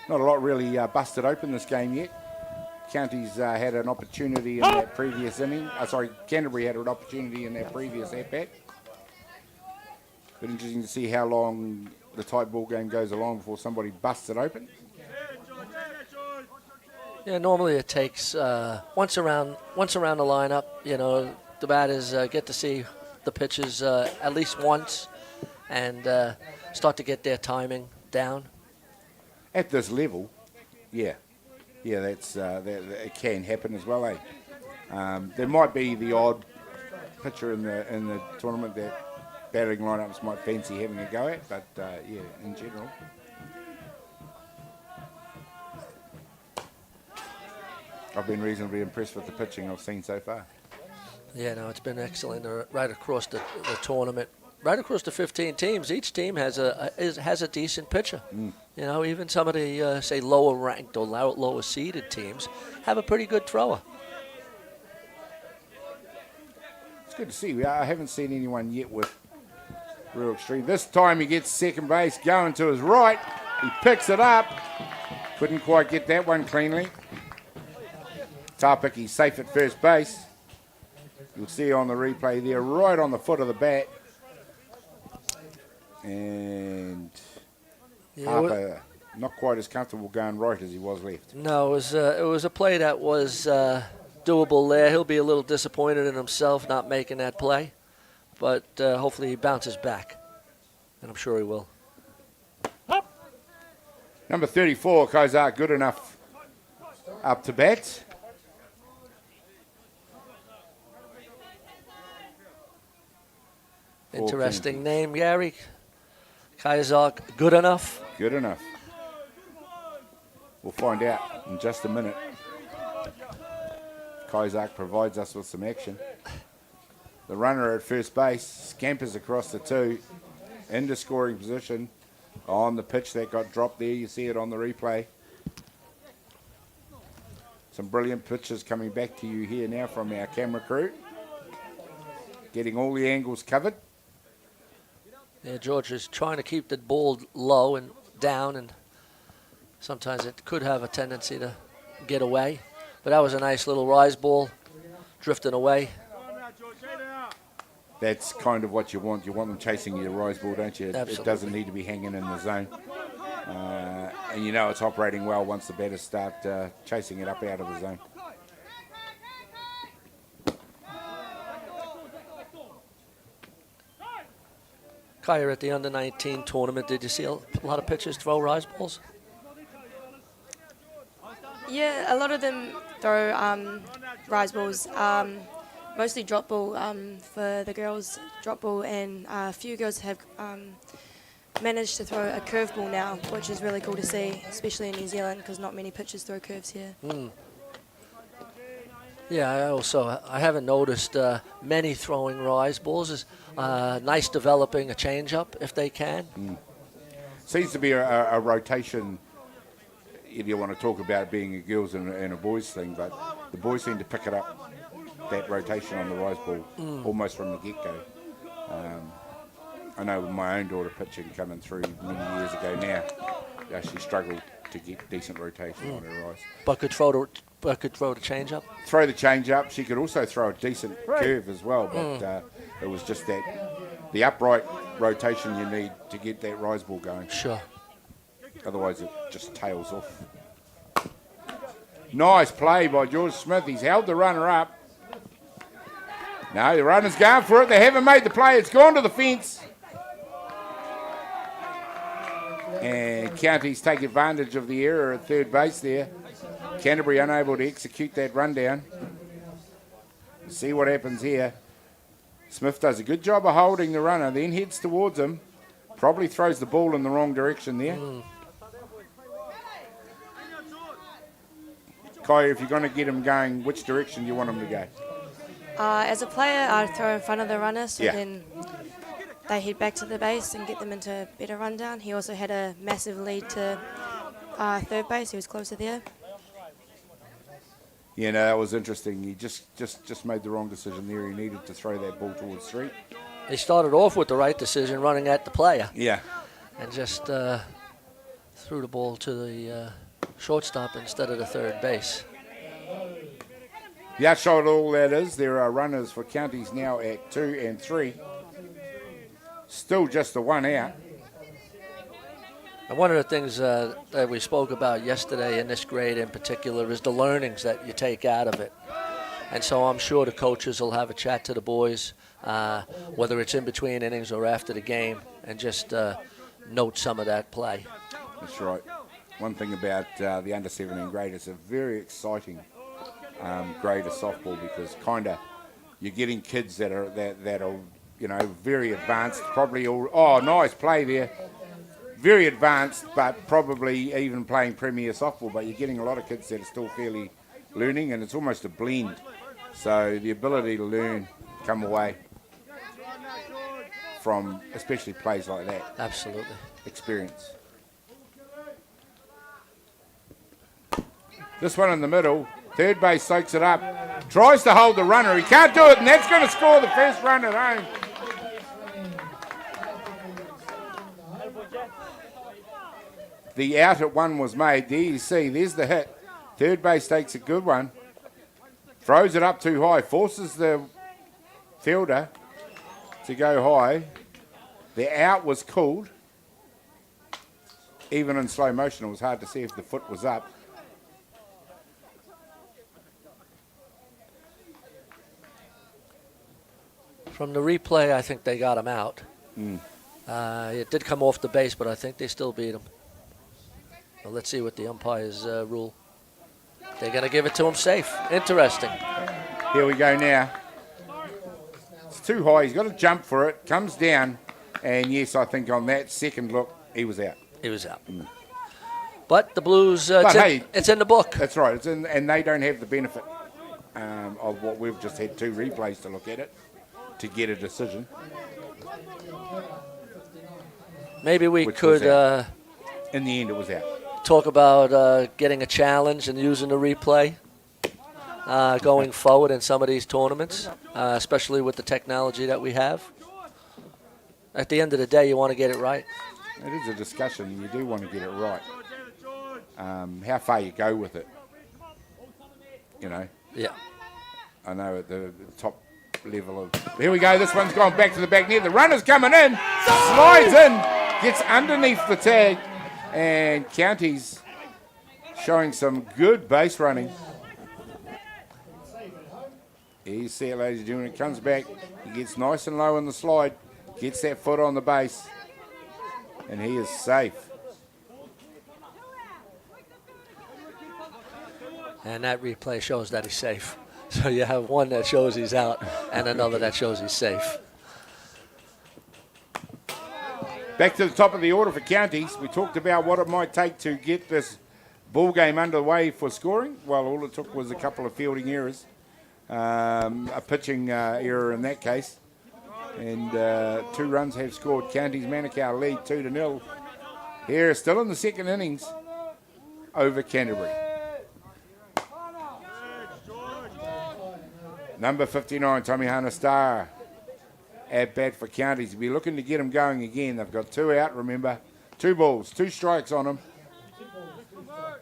Not a lot really busted open this game yet. Counties had an opportunity in that previous inning. Canterbury had an opportunity in that previous at-bat. But interesting to see how long the tight ball game goes along before somebody busts it open. Yeah, normally it takes once around the lineup. You know, the batters get to see the pitches at least once and start to get their timing down. At this level, yeah, that's that it can happen as well. There might be the odd pitcher in the tournament that batting lineups might fancy having a go at, but yeah, in general. I've been reasonably impressed with the pitching I've seen so far. Yeah, no, it's been excellent right across the tournament. Right across the 15 teams, each team has a decent pitcher. You know, even some of the say lower ranked or lower seeded teams have a pretty good thrower. It's good to see. I haven't seen anyone yet with real extreme. This time he gets second base going to his right. He picks it up. Couldn't quite get that one cleanly. Tapiki safe at first base. You'll see on the replay there, right on the foot of the bat. And Harper not quite as comfortable going right as he was left. No, it was a play that was doable there. He'll be a little disappointed in himself not making that play, but hopefully he bounces back, and I'm sure he will. Number 34, Kozak, good enough up to bat. Interesting name, Gary. Kazak, good enough? Good enough. We'll find out in just a minute. Kazak provides us with some action. The runner at first base scampers across the two into scoring position on the pitch that got dropped there. You see it on the replay. Some brilliant pictures coming back to you here now from our camera crew. Getting all the angles covered. Yeah, George is trying to keep the ball low and down, and sometimes it could have a tendency to get away. But that was a nice little rise ball, drifting away. that's kind of what you want. You want them chasing your rise ball, don't you? It Absolutely. doesn't need to be hanging in the zone. And you know it's operating well once the batters start chasing it up out of the zone. Kaya, at the under-19 tournament, did you see a lot of pitchers throw rise balls? Yeah, a lot of them throw rise balls, mostly drop ball for the girls, drop ball, and a few girls have managed to throw a curveball now, which is really cool to see, especially in New Zealand, because not many pitchers throw curves here. Yeah, I haven't noticed many throwing rise balls. It's nice developing a change-up if they can. Seems to be a rotation, if you want to talk about it being a girls and a boys thing, but the boys seem to pick it up, that rotation on the rise ball, almost from the get-go. I know my own daughter pitching coming through many years ago now, she struggled to get decent rotation on her rise. But could throw the change-up? Throw the change up. She could also throw a decent curve as well, but it was just that the upright rotation you need to get that rise ball going. Sure. Otherwise it just tails off. Nice play by George Smith. He's held the runner up. No, the runner's going for it. They haven't made the play. It's gone to the fence. And Counties take advantage of the error at third base there. Canterbury unable to execute that rundown. See what happens here. Smith does a good job of holding the runner, then heads towards him. Probably throws the ball in the wrong direction there. Kaya, if you're going to get him going, which direction do you want him to go? As a player, I'd throw in front of the runner, so Yeah. then they head back to the base and get them into a better rundown. He also had a massive lead to third base. He was closer there. Yeah, no, that was interesting. He just made the wrong decision there. He needed to throw that ball towards three. He started off with the right decision, running at the player, Yeah. and just threw the ball to the shortstop instead of the third base. The upshot of all that is there are runners for Counties now at 2 and 3. Still just the one out. And one of the things that we spoke about yesterday in this grade in particular is the learnings that you take out of it. And so I'm sure the coaches will have a chat to the boys, whether it's in between innings or after the game, and just note some of that play. That's right. One thing about the under-17 grade, it's a very exciting grade of softball because kind of you're getting kids that are you know, very advanced, probably all. Oh, nice play there. Very advanced, but probably even playing premier softball. But you're getting a lot of kids that are still fairly learning, and it's almost a blend. So the ability to learn, come away from, especially plays like that. Absolutely. Experience. This one in the middle. Third base soaks it up. Tries to hold the runner. He can't do it, and that's going to score the first run at home. The out at one was made. There you see, there's the hit. Third base takes a good one. Throws it up too high. Forces the fielder to go high. The out was called. Even in slow motion, it was hard to see if the foot was up. From the replay, I think they got him out. It did come off the base, but I think they still beat him. Well, let's see what the umpires rule. They're going to give it to him safe. Interesting. Here we go now. It's too high. He's got to jump for it. Comes down. And yes, I think on that second look, he was out. He was out. But the Blues, it's in the book. That's right. It's in, and they don't have the benefit of what we've just had two replays to look at it to get a decision. Maybe we Which could was in the end, it was out. talk about getting a challenge and using the replay going forward in some of these tournaments, especially with the technology that we have. At the end of the day, you want to get it right. It is a discussion, and you do want to get it right. How far you go with it, you know. Yeah. I know at the top level of... Here we go. This one's gone back to the back net. The runner's coming in. Slides in. Gets underneath the tag. And Counties showing some good base running. Here you see it, ladies and gentlemen. It comes back. He gets nice and low in the slide. Gets that foot on the base. And he is safe. And that replay shows that he's safe. So you have one that shows he's out and another that shows he's safe. Back to the top of the order for Counties. We talked about what it might take to get this ball game underway for scoring. Well, all it took was a couple of fielding errors. A pitching error in that case. And 2 runs have scored. Counties Manukau lead 2-0. Here, still in the second innings over Canterbury. Number 59, Tamihana Star, at bat for Counties. We'll be looking to get him going again. They've got 2 out, remember. 2 balls, 2 strikes on him.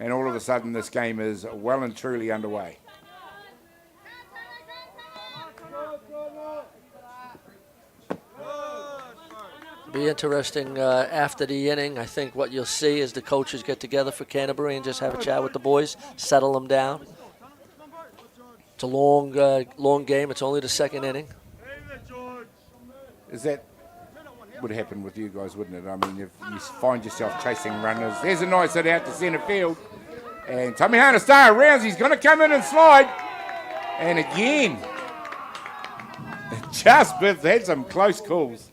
And all of a sudden, this game is well and truly underway. Be interesting after the inning. I think what you'll see is the coaches get together for Canterbury and just have a chat with the boys, settle them down. It's a long game. It's only the second inning. Is that would happen with you guys, wouldn't it? I mean, if you find yourself chasing runners, there's a nice hit out to centre field. And Tamihana Star rounds. He's going to come in and slide. And again, just had some close calls.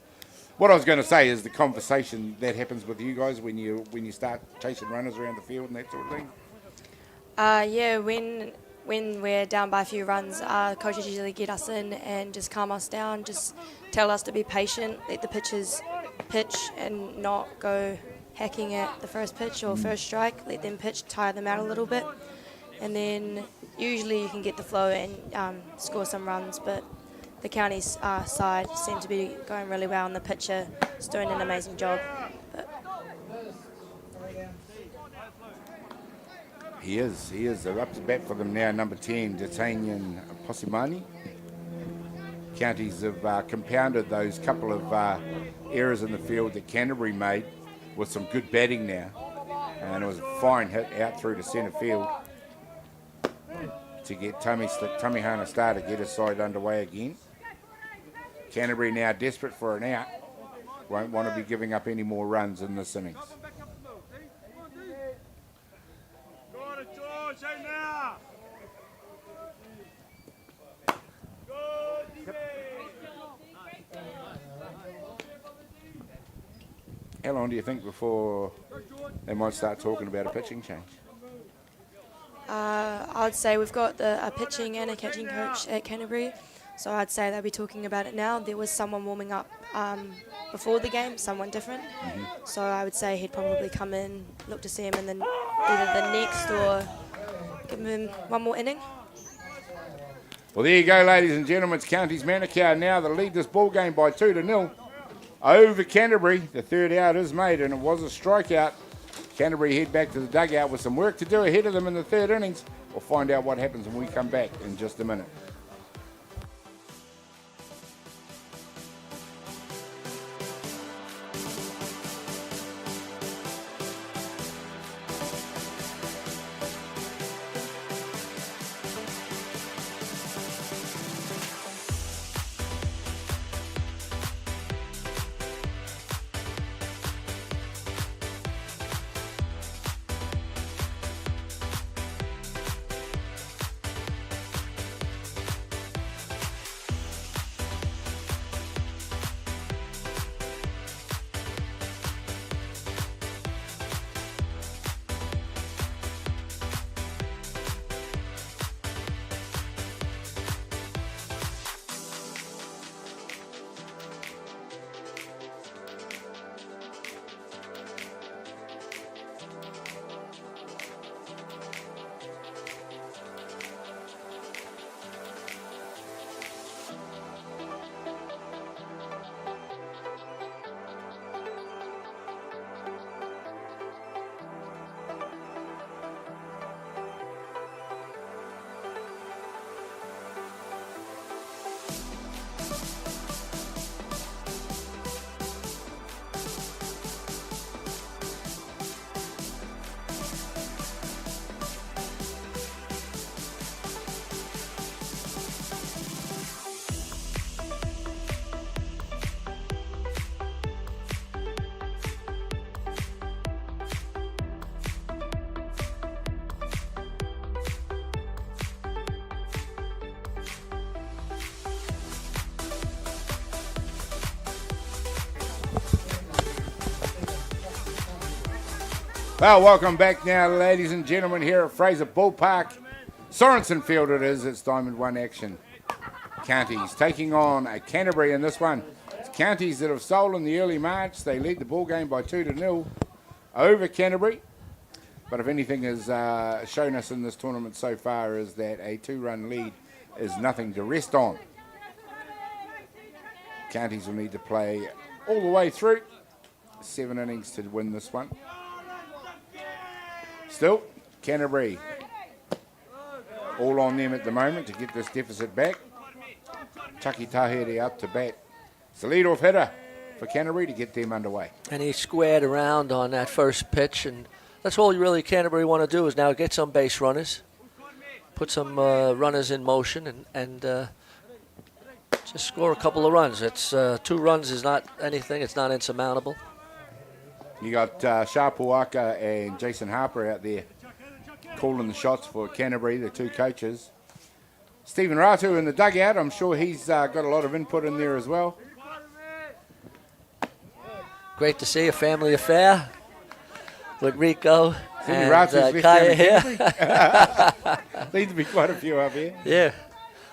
What I was going to say is the conversation that happens with you guys when you start chasing runners around the field and that sort of thing. Yeah, when we're down by a few runs, coaches usually get us in and just calm us down, just tell us to be patient, let the pitchers pitch and not go hacking at the first pitch or first strike, let them pitch, tire them out a little bit. And then usually you can get the flow and score some runs, but the county's side seem to be going really well and the pitcher is doing an amazing job. But He is. They're up to bat for them now, number 10, D'Artagnan Posimani. Counties have compounded those couple of errors in the field that Canterbury made with some good batting now. And it was a fine hit out through to centre field to get Tamihana Star to get his side underway again. Canterbury now desperate for an out. Won't want to be giving up any more runs in this innings. How long do you think before they might start talking about a pitching change? I'd say we've got a pitching and a catching coach at Canterbury, so I'd say they'll be talking about it now. There was someone warming up before the game, someone different. So I would say he'd probably come in, look to see him, and then either the next or give him one more inning. Well, there you go, ladies and gentlemen. It's Counties Manukau now that lead this ball game by 2-0 over Canterbury. The third out is made, and it was a strikeout. Canterbury head back to the dugout with some work to do ahead of them in the third innings. We'll find out what happens when we come back in just a minute. Well, welcome back now, ladies and gentlemen, here at Fraser Ballpark. Sorensen Field it is. It's Diamond 1 action. Counties taking on Canterbury in this one. It's Counties that have stolen the early march. They lead the ball game by 2-0 over Canterbury. But if anything has shown us in this tournament so far is that a 2-run lead is nothing to rest on. Counties will need to play all the way through. 7 innings to win this one. Still, Canterbury all on them at the moment to get this deficit back. Chucky Tahiri up to bat. It's the lead-off hitter for Canterbury to get them underway. And he squared around on that first pitch, and that's all really Canterbury want to do is now get some base runners, put some runners in motion, and just score a couple of runs. It's 2 runs is not anything. It's not insurmountable. You got Shapuaka and Jason Harper out there calling the shots for Canterbury, the 2 coaches. Stephen Ratu in the dugout. I'm sure he's got a lot of input in there as well. Great to see a family affair with Rico and Ratu's Kaya here. Seems to be quite a few up here. Yeah.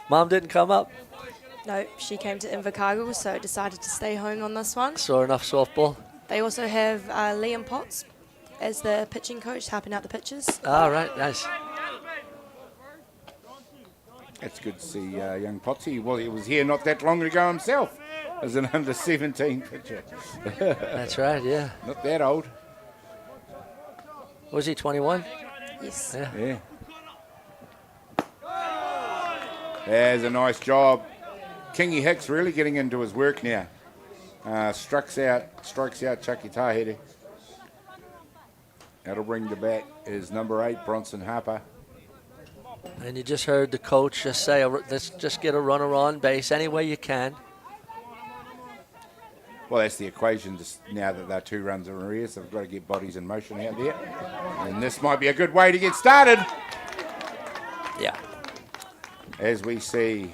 Mom didn't come up. No, she came to Invercargill, so decided to stay home on this one. Saw enough softball. They also have Liam Potts as the pitching coach, helping out the pitchers. All right, nice. It's good to see young Potsy. Well, he was here not that long ago himself as an under-17 pitcher. That's right, yeah. Not that old. Was he 21? Yes. Yeah. There's a nice job. Kingy Hicks really getting into his work now. Strikes out Chucky Tahiri. That'll bring the bat is number 8, Bronson Harper. And you just heard the coach just say, let's just get a runner on base any way you can. Well, that's the equation just now that they're 2 runs in arrears. So they've got to get bodies in motion out there. And this might be a good way to get started. Yeah. As we see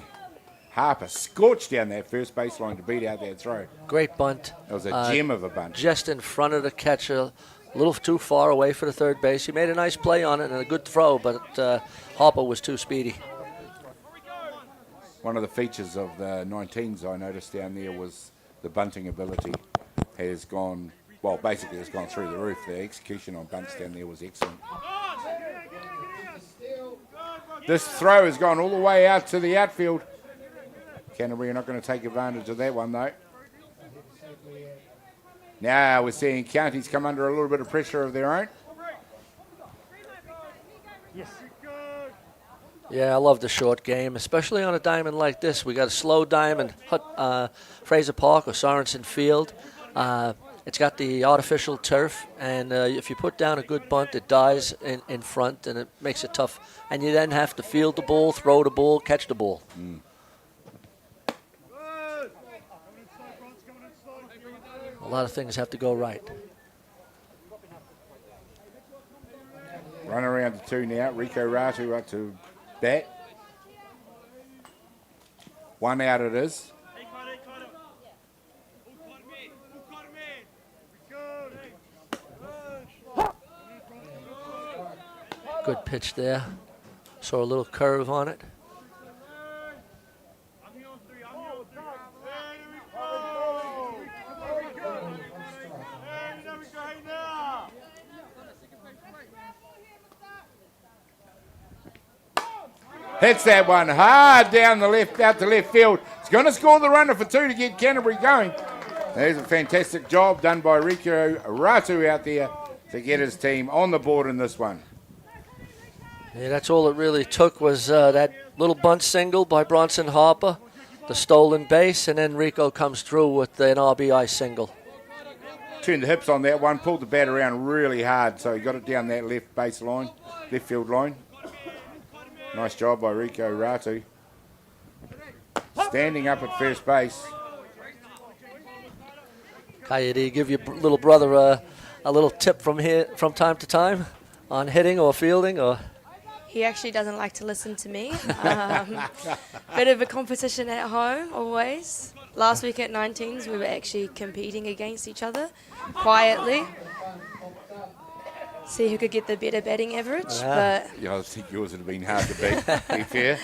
Harper scorched down that first baseline to beat out that throw. Great bunt. That was a gem of a bunt. Just in front of the catcher, a little too far away for the third base. He made a nice play on it and a good throw, but Harper was too speedy. One of the features of the 19s I noticed down there was the bunting ability has gone, well, basically has gone through the roof. The execution on bunts down there was excellent. This throw has gone all the way out to the outfield. Canterbury are not going to take advantage of that one, though. Now we're seeing Counties come under a little bit of pressure of their own. Yes. Yeah, I love the short game, especially on a diamond like this. We got a slow diamond, Fraser Park or Sorensen Field. It's got the artificial turf, and if you put down a good bunt, it dies in front, and it makes it tough. And you then have to field the ball, throw the ball, catch the ball. Mm. A lot of things have to go right. Run around to 2 now. Rico Ratu up to bat. 1 out it is. Good pitch there. Saw a little curve on it. Hits that one hard down the left, out to left field. It's going to score the runner for 2 to get Canterbury going. There's a fantastic job done by Rico Ratu out there to get his team on the board in this one. Yeah, that's all it really took was that little bunt single by Bronson Harper, the stolen base, and then Rico comes through with an RBI single. Turned the hips on that one, pulled the bat around really hard, so he got it down that left base line, left field line. Nice job by Rico Ratu. Standing up at first base. Kaya, do you give your little brother a little tip from time to time on hitting or fielding? Or He actually doesn't like to listen to me. Bit of a competition at home, always. Last week at 19s, we were actually competing against each other quietly. see who could get the better batting average. Yeah. But Yeah, I think yours would have been hard to beat, to be fair.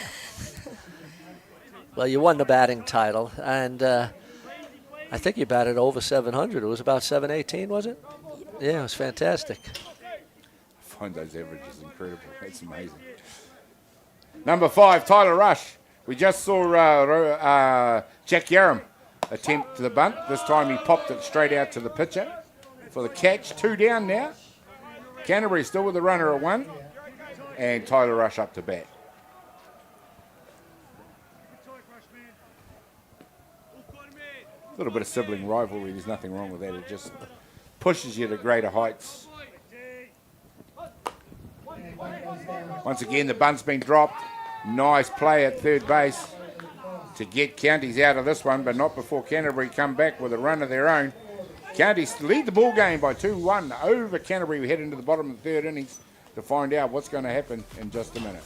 Well, you won the batting title, and I think you batted over 700. It was about 718, was it? Yeah, it was fantastic. I find those averages incredible. That's amazing. Number 5, Tyler Rush. We just saw Jack Yarram attempt the bunt. This time he popped it straight out to the pitcher for the catch. 2 down now. Canterbury still with the runner at 1. And Tyler Rush up to bat. A little bit of sibling rivalry. There's nothing wrong with that. It just pushes you to greater heights. Once again, the bunt's been dropped. Nice play at third base to get Counties out of this one, but not before Canterbury come back with a run of their own. Counties lead the ball game by 2-1 over Canterbury. We head into the bottom of the third innings to find out what's going to happen in just a minute.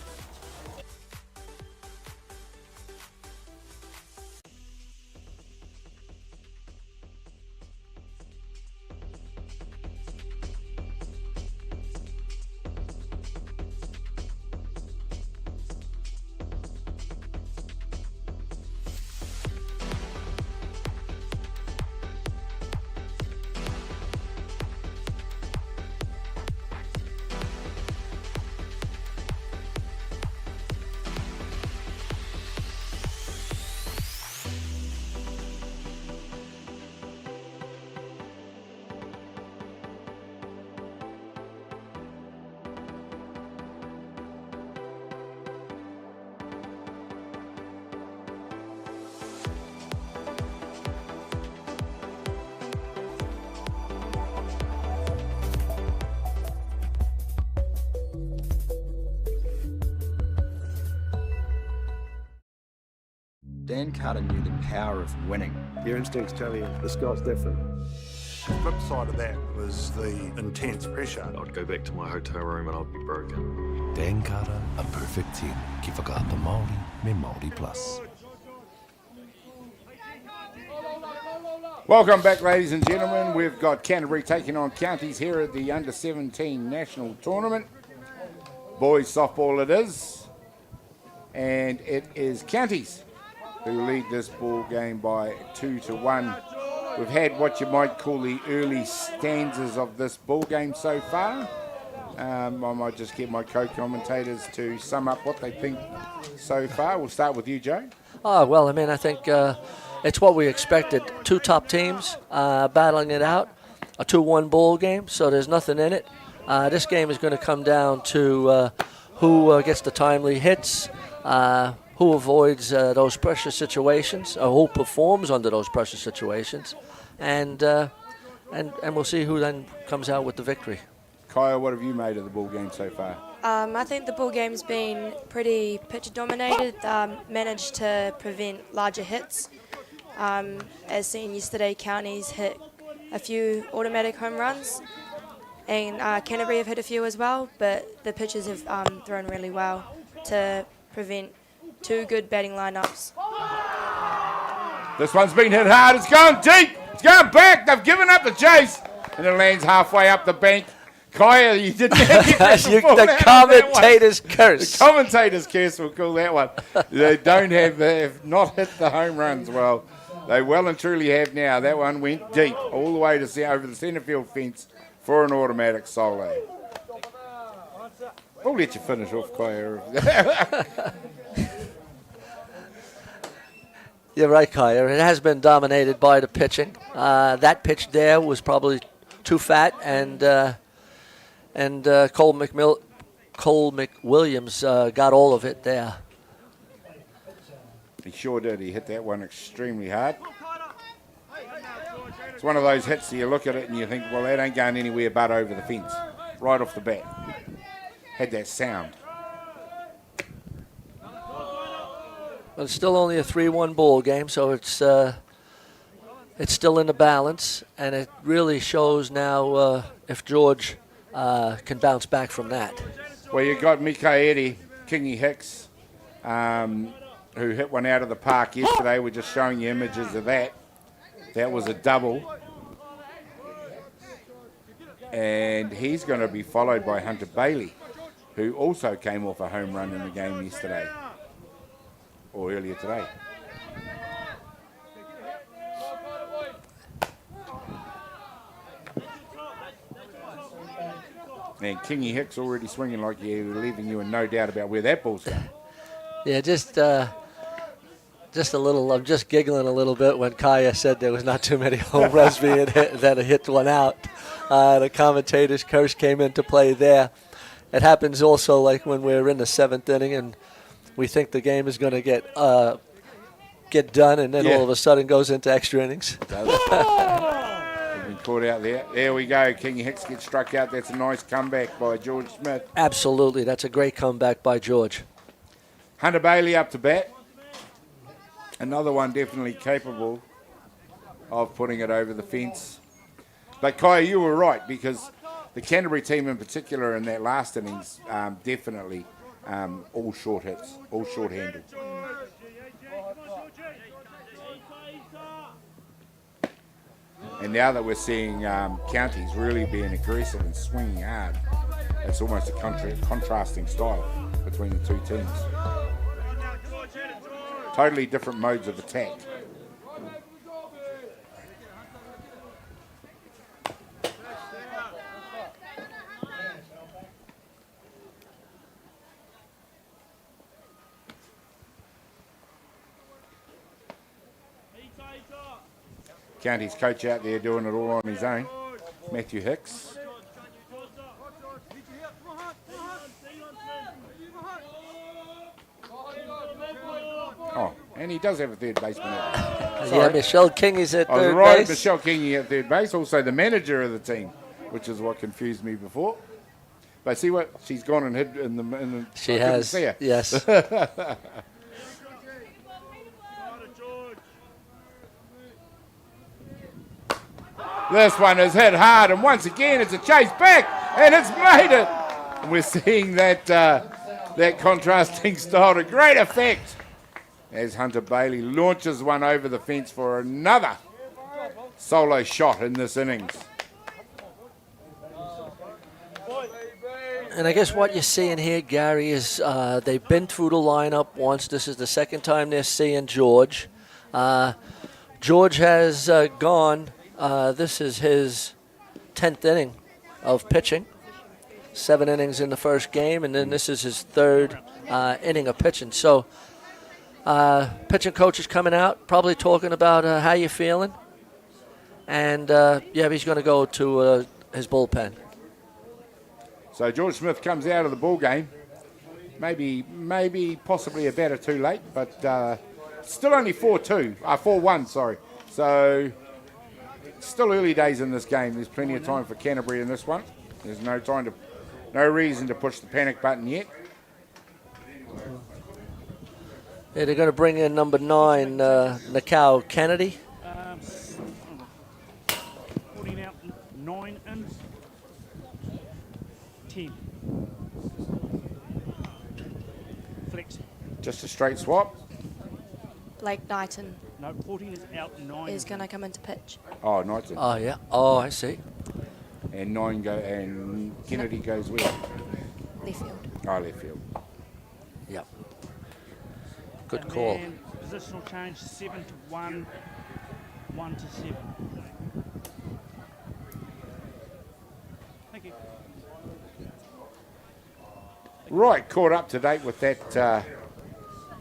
Dan Carter knew the power of winning. Your instincts tell you the sky's different. The flip side of that was the intense pressure. I'd go back to my hotel room and I'd be broken. Dan Carter, a perfect team. Ki whakaata Māori, me Māori Plus. Welcome back, ladies and gentlemen. We've got Canterbury taking on Counties here at the Under-17 National Tournament. Boys softball it is. And it is Counties who lead this ball game by 2-1. We've had what you might call the early stanzas of this ball game so far. I might just get my co-commentators to sum up what they think so far. We'll start with you, Joe. Oh, well, I mean, I think it's what we expected. 2 top teams battling it out, a 2-1 ball game, so there's nothing in it. This game is going to come down to who gets the timely hits, who avoids those pressure situations, or who performs under those pressure situations, and we'll see who then comes out with the victory. Kaya, what have you made of the ball game so far? I think the ball game's been pretty pitcher dominated, managed to prevent larger hits. As seen yesterday, Counties hit a few automatic home runs, and Canterbury have hit a few as well, but the pitchers have thrown really well to prevent 2 good batting lineups. This one's been hit hard. It's gone deep. It's going back. They've given up the chase. And it lands halfway up the bank. Kaya, you didn't have the commentator's curse. The commentator's curse will call that one. They have not hit the home runs well. They well and truly have now. That one went deep all the way to over the centre field fence for an automatic solo. We'll let you finish off, Kaya. You're right, Kaya. It has been dominated by the pitching. That pitch there was probably too fat, and Cole McWilliams got all of it there. He sure did. He hit that one extremely hard. It's one of those hits that you look at it and you think, well, that ain't going anywhere but over the fence, right off the bat. Had that sound. Well, it's still only a 3-1 ball game, so it's still in the balance, and it really shows now if George can bounce back from that. Well, you got Mikaeli, Kingy Hicks, who hit one out of the park yesterday. We're just showing you images of that. That was a double. And he's going to be followed by Hunter Bailey, who also came off a home run in the game yesterday, or earlier today. And Kingy Hicks already swinging like you're leaving you in no doubt about where that ball's going. Yeah, just a little. I'm just giggling a little bit when Kaya said there was not too many home runs being hit, that had hit one out. The commentator's curse came into play there. It happens also like when we're in the 7th inning and we think the game is going to get done, and then all of a sudden goes into extra innings. Been caught out there. There we go. Kingy Hicks gets struck out. That's a nice comeback by George Smith. Absolutely, that's a great comeback by George. Hunter Bailey up to bat. Another one definitely capable of putting it over the fence. But Kaya, you were right, because the Canterbury team in particular in that last innings, definitely all short hits, all short-handed. And now that we're seeing counties really being aggressive and swinging hard, it's almost a contrasting style between the two teams. Totally different modes of attack. County's coach out there doing it all on his own, Matthew Hicks. Oh, and he does have a third baseman out there. Yeah, Michelle King is at I was third right, base. Michelle King at third base, also the manager of the team, which is what confused me before. But see what? She's gone and hid in the She has, see her. yes. This one is hit hard, and once again it's a chase back, and it's made it. And we're seeing that that contrasting style to great effect as Hunter Bailey launches one over the fence for another solo shot in this innings. And I guess what you're seeing here, Gary, is they've been through the lineup once. This is the second time they're seeing George. George has gone. This is his 10th inning of pitching. 7 innings in the first game, and then this is his 3rd inning of pitching. So pitching coach is coming out, probably talking about how you're feeling. And, he's going to go to his bullpen. So George Smith comes out of the ball game. Maybe possibly a batter too late, but still only 4-1, sorry. So still early days in this game. There's plenty of time for Canterbury in this one. There's no reason to push the panic button yet. Yeah, they're going to bring in number 9, Manukau Kennedy. 14 out, 9 in, 10. Flex. Just a straight swap. Blake Knighton No, 14 is out, 9 is going to come into pitch. Oh, Knighton. Oh, yeah. Oh, I see. And and Kennedy goes where? Left field. Oh, left field. Yep. Good And call. then positional change 7 to 1, 1 to 7. Thank you. Right, caught up to date with that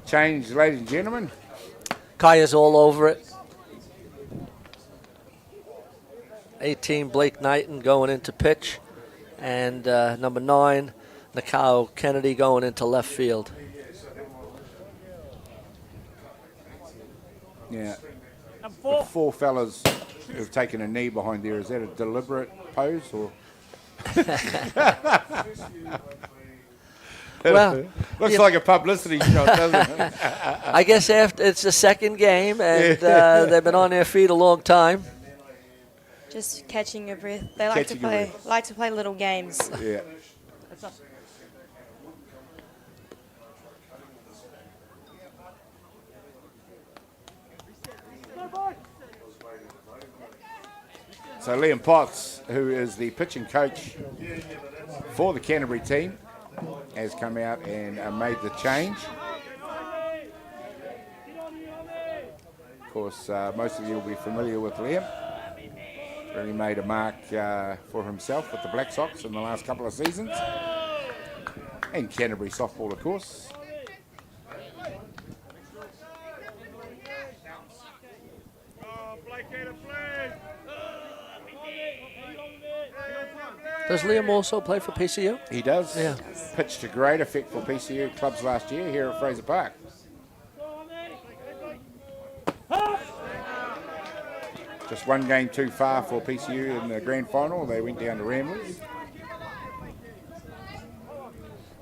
change, ladies and gentlemen. Kaya's all over it. 18, Blake Knighton going into pitch. And number 9, Manukau Kennedy going into left field. Yeah. Number 4. The 4 fellas who've taken a knee behind there, is that a deliberate pose or? Well, looks like a publicity shot, doesn't it? I guess after it's the second game, and they've been on their feet a long time. Just catching your breath. They like to play little games. Yeah. That's us. So Liam Potts, who is the pitching coach for the Canterbury team, has come out and made the change. Of course, most of you will be familiar with Liam. Really made a mark for himself with the Black Sox in the last couple of seasons. And Canterbury softball, of course. Does Liam also play for PCU? He does. Yeah. Pitched to great effect for PCU clubs last year here at Fraser Park. Just one game too far for PCU in the grand final. They went down to Ramblers.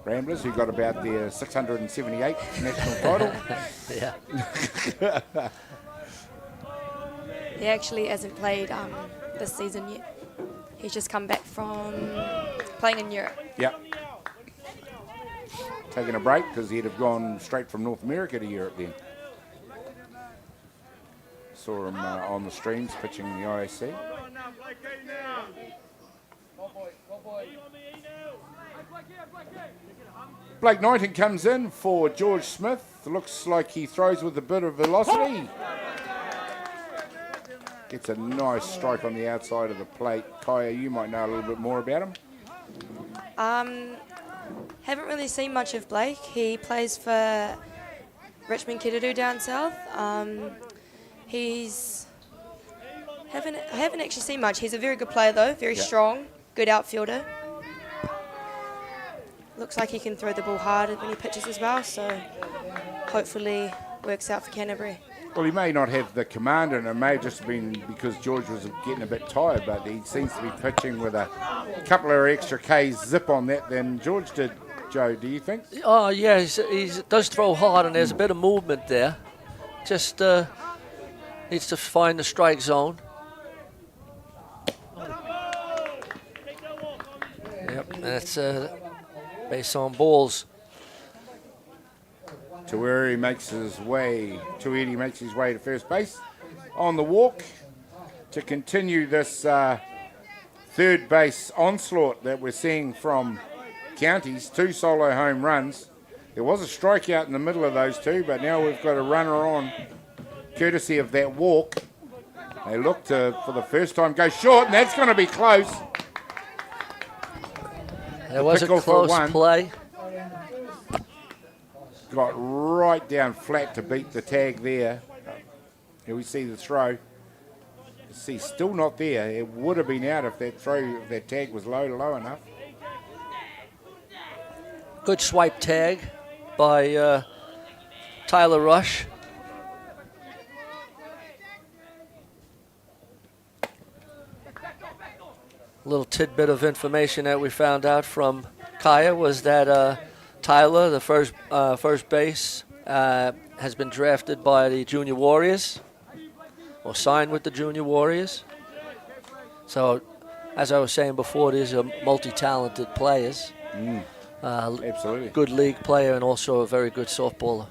Ramblers, who got about their 678th national title. Yeah. He actually hasn't played this season yet. He's just come back from playing in Europe. Yep. Taking a break because he'd have gone straight from North America to Europe then. Saw him on the streams pitching the IAC. Blake Knighton comes in for George Smith. Looks like he throws with a bit of velocity. Gets a nice strike on the outside of the plate. Kaya, you might know a little bit more about him. Haven't really seen much of Blake. He plays for Richmond Kidadu down south. I haven't actually seen much. He's a very good player though, very strong, good outfielder. Looks like he can throw the ball hard when he pitches as well, so hopefully works out for Canterbury. Well, he may not have the command, and it may have just been because George was getting a bit tired, but he seems to be pitching with a couple of extra Ks zip on that than George did. Joe, do you think? Oh, yeah, he does throw hard, and there's a bit of movement there. Just needs to find the strike zone. Yep, that's based on balls. To where he makes his way, Tuidi makes his way to first base on the walk to continue this third base onslaught that we're seeing from Counties. 2 solo home runs. There was a strikeout in the middle of those two, but now we've got a runner on courtesy of that walk. They look to, for the first time, go short, and that's going to be close. There was a close play. Got right down flat to beat the tag there. Here we see the throw. See, still not there. It would have been out if that tag was low enough. Good swipe tag by Tyler Rush. A little tidbit of information that we found out from Kaya was that Tyler, the first base, has been drafted by the Junior Warriors, or signed with the Junior Warriors. So, as I was saying before, these are multi-talented players. Absolutely. Good league player and also a very good softballer.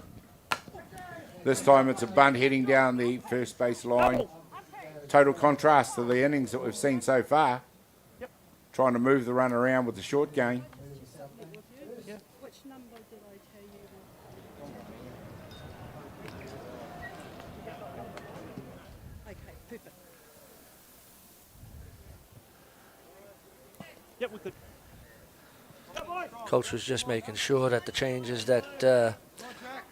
This time it's a bunt heading down the first base line. Total contrast to the innings that we've seen so far. Trying to move the run around with the short game. Which number did I tell you? Okay, perfect. Yep, we could. Coach was just making sure that the changes that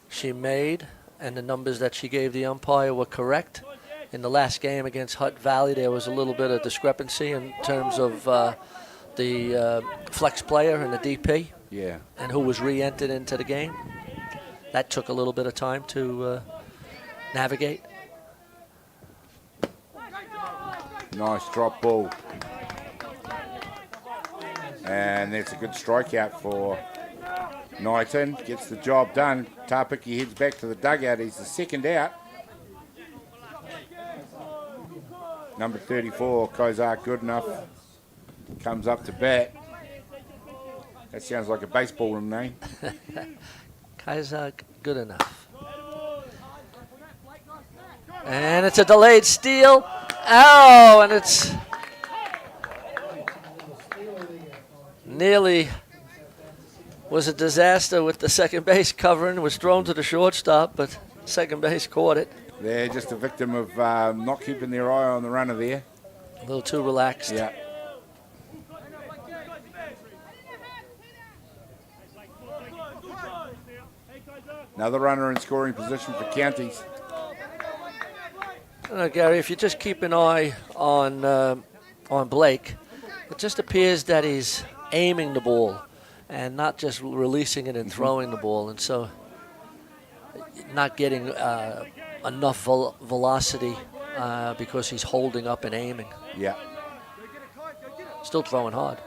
she made and the numbers that she gave the umpire were correct. In the last game against Hutt Valley, there was a little bit of discrepancy in terms of the flex player and the DP. Yeah. And who was re-entered into the game. That took a little bit of time to navigate. Nice drop ball. And that's a good strikeout for Knighton. Gets the job done. Tarpiki heads back to the dugout. He's the second out. Number 34, Kozak Goodenough, comes up to bat. That sounds like a baseball name. Kozak Goodenough. And it's a delayed steal. Oh, and it's nearly was a disaster with the second base covering. Was thrown to the shortstop, but second base caught it. They're just a victim of not keeping their eye on the runner there. A little too relaxed. Yeah. Another runner in scoring position for Counties. Gary, if you just keep an eye on Blake, it just appears that he's aiming the ball and not just releasing it and throwing the ball, and so not getting enough velocity because he's holding up and aiming. Yeah. Still throwing hard.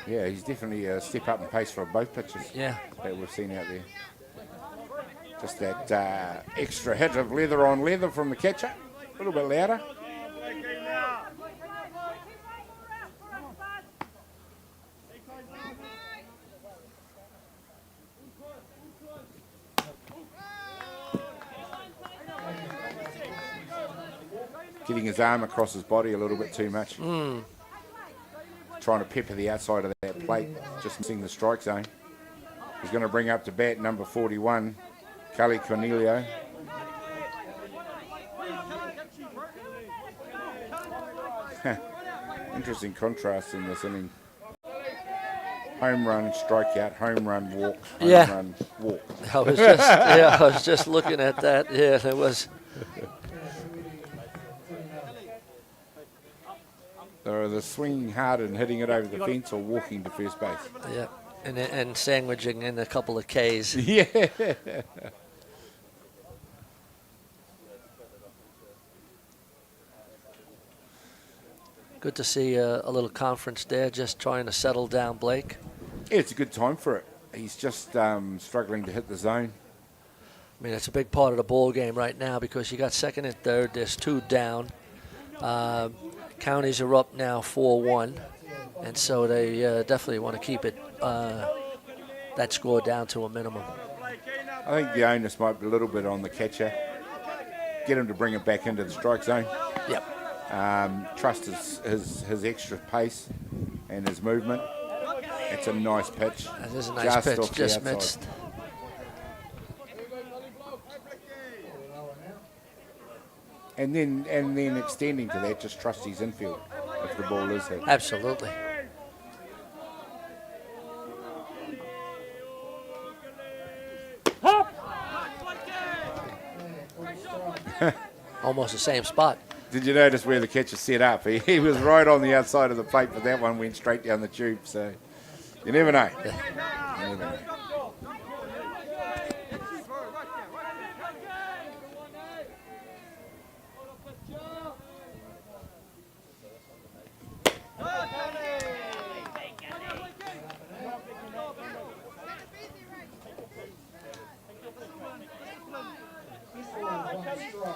Yeah, he's definitely a step up in pace for both pitches. Yeah. That we've seen out there. Just that extra hit of leather on leather from the catcher. A little bit louder. Getting his arm across his body a little bit too much. Trying to pepper the outside of that plate, just missing the strike zone. He's going to bring up to bat number 41, Kelly Cornelio. Interesting contrast in this inning. Home run, strikeout, home run, walk, home run, walk. I was just looking at that. Yeah, there was. The swinging hard and hitting it over the fence or walking to first base. Yeah, and sandwiching in a couple of Ks. Yeah. Good to see a little conference there, just trying to settle down Blake. Yeah, it's a good time for it. He's just struggling to hit the zone. I mean, it's a big part of the ball game right now because you got second and third. There's two down. Counties are up now 4-1, and so they definitely want to keep it that score down to a minimum. I think the onus might be a little bit on the catcher. Get him to bring it back into the strike zone. Yep. Trust his extra pace and his movement. It's a nice pitch. That is a nice pitch, just missed. And then extending to that, just trust his infield if the ball is hit. Absolutely. Almost the same spot. Did you notice where the catcher set up? He was right on the outside of the plate, but that one went straight down the tube. So you never know. You never know.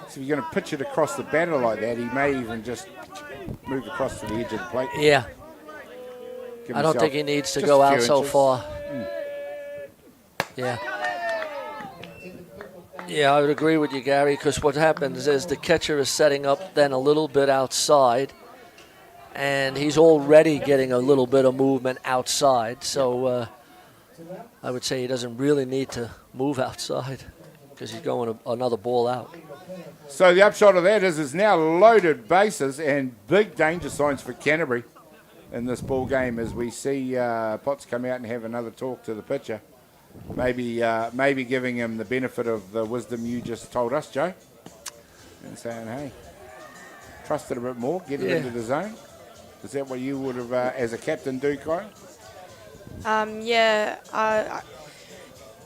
So if you're going to pitch it across the batter like that, he may even just move across to the edge of the plate. Yeah. I don't think he needs to go out so far. Yeah. Yeah, I would agree with you, Gary, because what happens is the catcher is setting up then a little bit outside, and he's already getting a little bit of movement outside. So I would say he doesn't really need to move outside because he's going another ball out. So the upshot of that is now loaded bases and big danger signs for Canterbury in this ball game as we see Potts come out and have another talk to the pitcher. Maybe giving him the benefit of the wisdom you just told us, Joe, and saying, hey, trust it a bit more, get it into the zone. Is that what you would have, as a captain, do, Kyle? Yeah.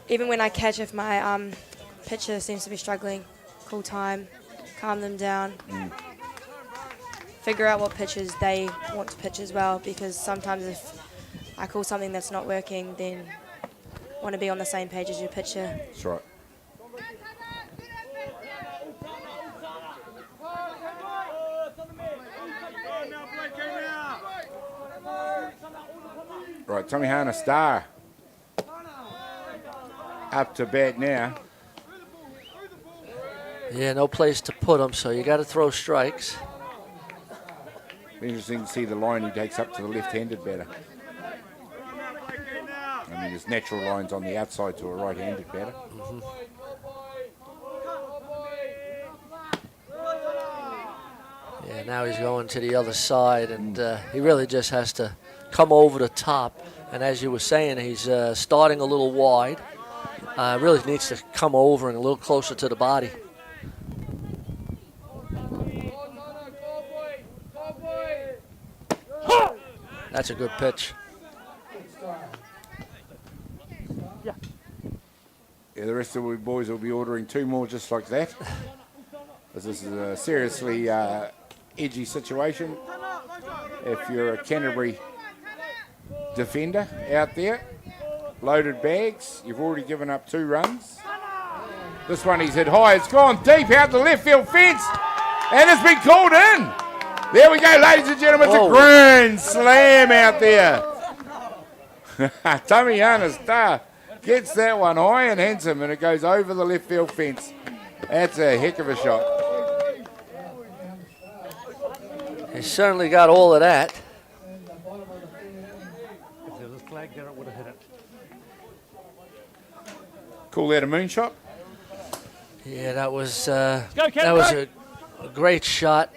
Even when I catch, if my pitcher seems to be struggling, cool time, calm them down, figure out what pitches they want to pitch as well, because sometimes if I call something that's not working, then I want to be on the same page as your pitcher. That's right. Right, Tommy Hana Star up to bat now. Yeah, no place to put him, so you got to throw strikes. Interesting to see the line he takes up to the left-handed batter. I mean, there's natural lines on the outside to a right-handed batter. Yeah, now he's going to the other side, and he really just has to come over the top. And as you were saying, he's starting a little wide. Really needs to come over and a little closer to the body. That's a good pitch. Yeah, the rest of the boys will be ordering 2 more just like that. As this is a seriously edgy situation. If you're a Canterbury defender out there, loaded bags, you've already given up 2 runs. This one he's hit high, it's gone deep out the left field fence, and it's been called in. There we go, ladies and gentlemen, it's a grand slam out there. Tamiana Star gets that one high and handsome, and it goes over the left field fence. That's a heck of a shot. He certainly got all of that. If there was a flag there, it would have hit it. Call that a moonshot? Yeah, that was a great shot.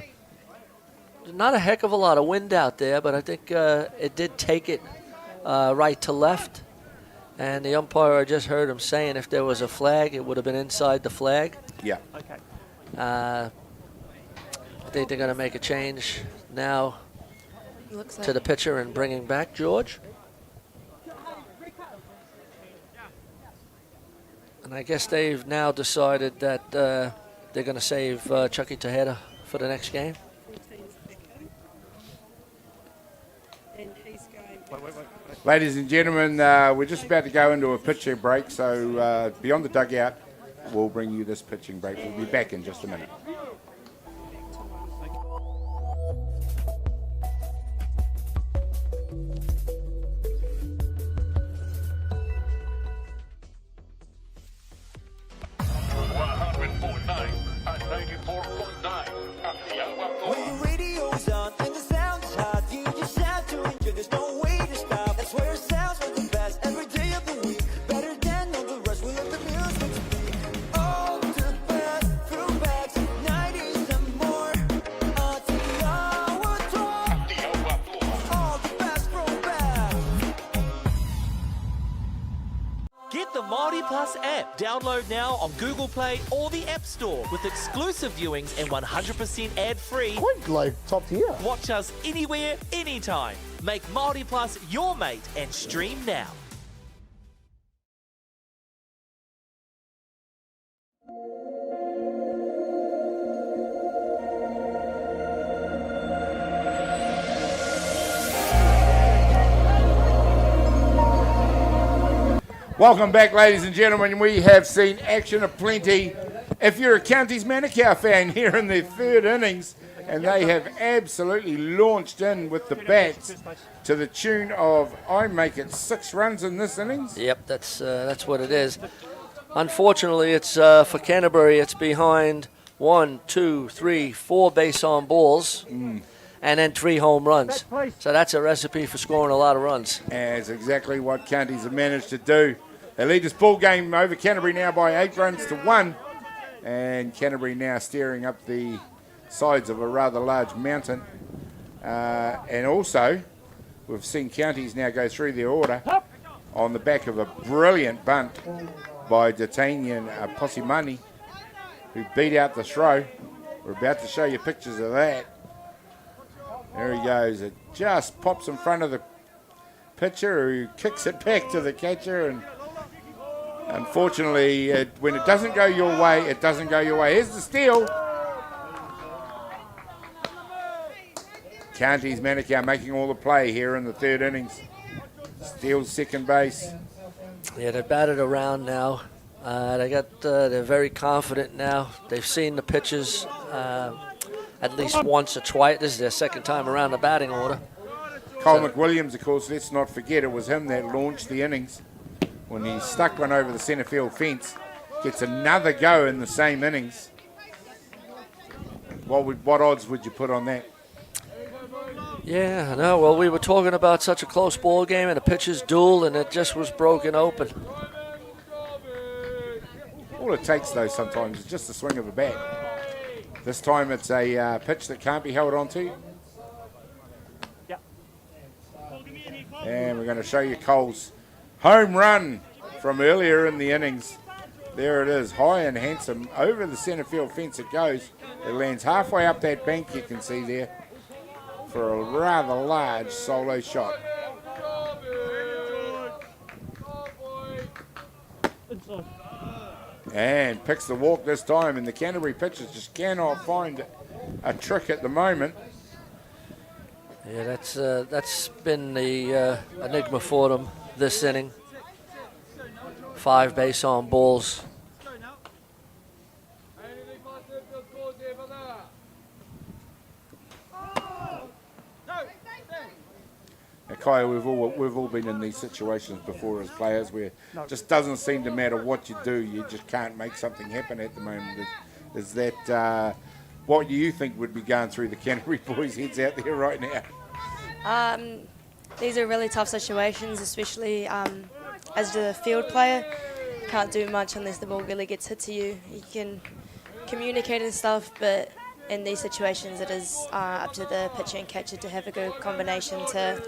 Not a heck of a lot of wind out there, but I think it did take it right to left. And the umpire, I just heard him saying if there was a flag, it would have been inside the flag. Yeah. Okay. I think they're going to make a change now to the pitcher and bringing back George. And I guess they've now decided that they're going to save Chucky Tejeda for the next game. Ladies and gentlemen, we're just about to go into a pitching break, so beyond the dugout, we'll bring you this pitching break. We'll be back in just a minute. When the radio's on and the sound is hot, you just have to enjoy. There's no way to stop. That's where it sounds like the best every day of the week. Better than all the rest. We let the music speak. All the best throwbacks, 90s and more. Atiawa Toa. All the best throwbacks. Get the Māori Plus app. Download now on Google Play or the App Store with exclusive viewings and 100% ad-free. Quite like top tier. Watch us anywhere, anytime. Make Māori Plus your mate and stream now. Welcome back, ladies and gentlemen. We have seen action aplenty. If you're a Counties Manukau fan here in the 3rd innings, and they have absolutely launched in with the bats to the tune of, I make it 6 runs in this innings. Yep, that's what it is. Unfortunately, it's for Canterbury, it's behind 1, 2, 3, 4 base on balls. And then 3 home runs. So that's a recipe for scoring a lot of runs. And it's exactly what Counties have managed to do. They lead this ball game over Canterbury now by 8 runs to 1. And Canterbury now staring up the sides of a rather large mountain. And also, we've seen Counties now go through their order on the back of a brilliant bunt by D'Artagnan Possimani, who beat out the throw. We're about to show you pictures of that. There he goes. It just pops in front of the pitcher, who kicks it back to the catcher. And unfortunately, when it doesn't go your way, it doesn't go your way. Here's the steal. Counties Manukau making all the play here in the 3rd innings. Steals second base. Yeah, they're batted around now. They're very confident now. They've seen the pitches at least once or twice. This is their 2nd time around the batting order. Cole McWilliams, of course, let's not forget, it was him that launched the innings when he stuck one over the centre field fence. Gets another go in the same innings. What odds would you put on that? Yeah, I know. Well, we were talking about such a close ball game and a pitcher's duel, and it just was broken open. All it takes, though, sometimes is just the swing of a bat. This time it's a pitch that can't be held onto. Yep. And we're going to show you Cole's home run from earlier in the innings. There it is, high and handsome. Over the centre field fence it goes. It lands halfway up that bank you can see there for a rather large solo shot. And picks the walk this time, and the Canterbury pitchers just cannot find a trick at the moment. Yeah, that's been the enigma for them this inning. 5 base on balls. Now, Kaya, we've all been in these situations before as players where it just doesn't seem to matter what you do, you just can't make something happen at the moment. Is that what you think would be going through the Canterbury boys' heads out there right now? These are really tough situations, especially as the field player. You can't do much unless the ball really gets hit to you. You can communicate and stuff, but in these situations it is up to the pitcher and catcher to have a good combination to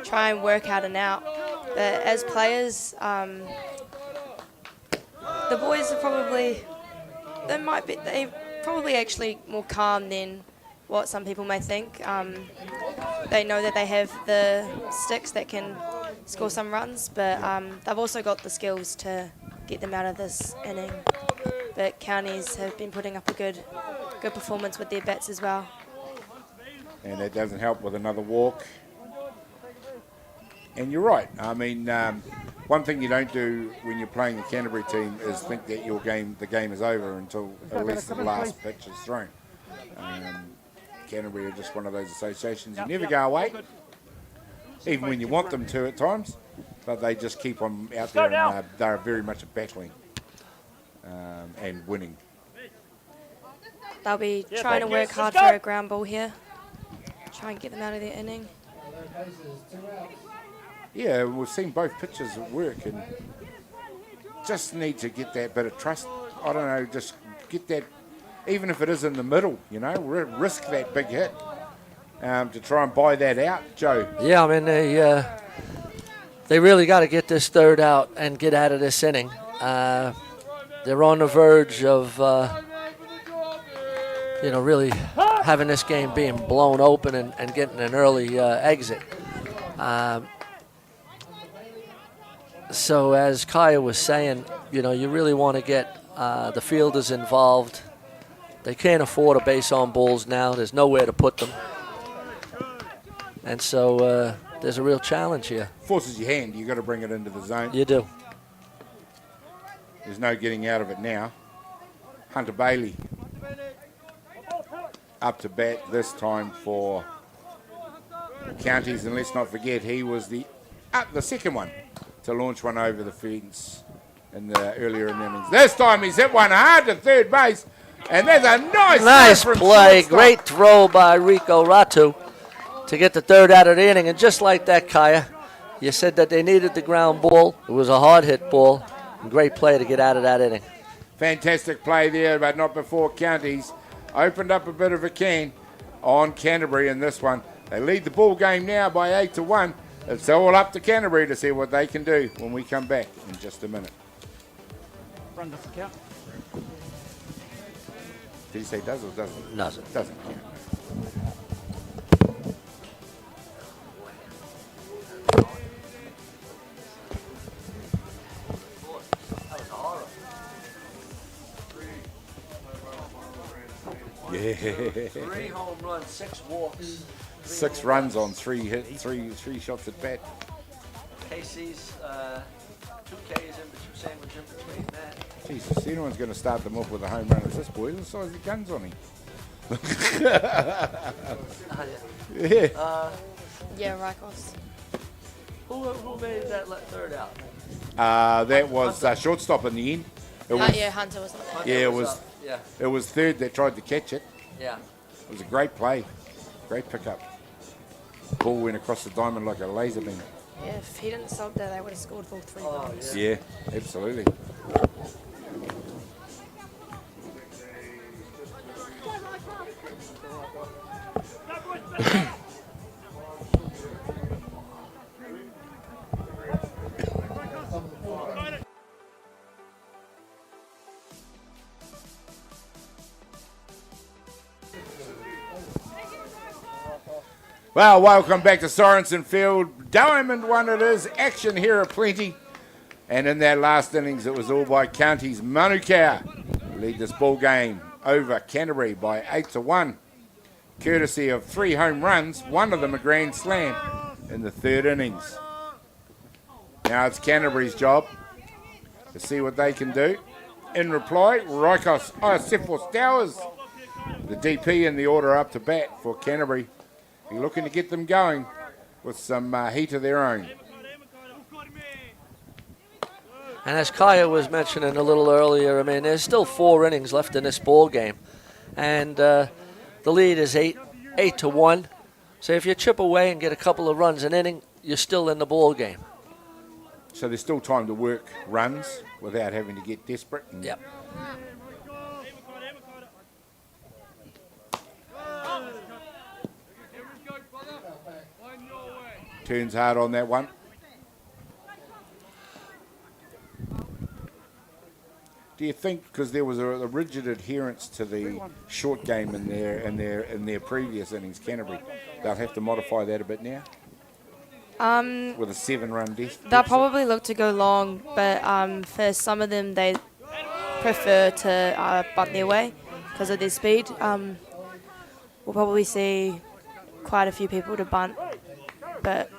try and work out and out. But as players, the boys are probably actually more calm than what some people may think. They know that they have the sticks that can score some runs, but they've also got the skills to get them out of this inning. But Counties have been putting up a good performance with their bats as well. And that doesn't help with another walk. And you're right. I mean, one thing you don't do when you're playing the Canterbury team is think that the game is over until at least the last pitch is thrown. Canterbury are just one of those associations. You never go away, even when you want them to at times, but they just keep on out there, and they're very much battling and winning. They'll be trying to work hard for a ground ball here. Try and get them out of their inning. Yeah, we've seen both pitches work and just need to get that bit of trust. I don't know, just get that, even if it is in the middle, risk that big hit to try and buy that out, Joe. Yeah, I mean, they really got to get this third out and get out of this inning. They're on the verge of, really having this game being blown open and getting an early exit. So as Kaya was saying, you really want to get the fielders involved. They can't afford a base on balls now. There's nowhere to put them. And so there's a real challenge here. Forces your hand. You've got to bring it into the zone. You do. There's no getting out of it now. Hunter Bailey up to bat this time for Counties. And let's not forget, he was the second one to launch one over the fence in the earlier innings. This time he's hit one hard to third base. And there's a nice play. Shortstop. Great throw by Rico Ratu to get the third out of the inning. And just like that, Kaya, you said that they needed the ground ball. It was a hard hit ball. Great play to get out of that inning. Fantastic play there, but not before Counties opened up a bit of a can on Canterbury in this one. They lead the ball game now by 8-1. It's all up to Canterbury to see what they can do when we come back in just a minute. Run doesn't count. Did he say does or doesn't? Doesn't. Doesn't count. Yeah. 3 home runs, 6 walks. 6 runs on 3 hits, three shots at bat. Casey's 2 Ks in sandwich in between that. Jesus, anyone's going to start them off with a home run as this boy. Look at the size of the guns on him. Yeah. Yeah, Rikos. Who made that third out? That was shortstop in the end. Hunter was not there. Yeah, it was third that tried to catch it. Yeah. It was a great play. Great pickup. Ball went across the diamond like a laser beam. Yeah, if he didn't stop there, they would have scored all 3 goals. Yeah, absolutely. Well, welcome back to Sorensen Field. Diamond one it is. Action here aplenty. And in that last innings, it was all by County's Manukau. Lead this ball game over Canterbury by 8-1. Courtesy of 3 home runs, one of them a grand slam in the 3rd innings. Now it's Canterbury's job to see what they can do. In reply, Rikos Atiawa Towers, the DP in the order up to bat for Canterbury. They're looking to get them going with some heat of their own. And as Kaya was mentioning a little earlier, I mean, there's still 4 innings left in this ball game. And the lead is 8-1. So if you chip away and get a couple of runs an inning, you're still in the ball game. So there's still time to work runs without having to get desperate. Yep. Turns hard on that one. Do you think, because there was a rigid adherence to the short game in their previous innings, Canterbury, they'll have to modify that a bit now? With a 7-run deficit? They'll probably look to go long, but for some of them, they prefer to bunt their way because of their speed. We'll probably see quite a few people to bunt, but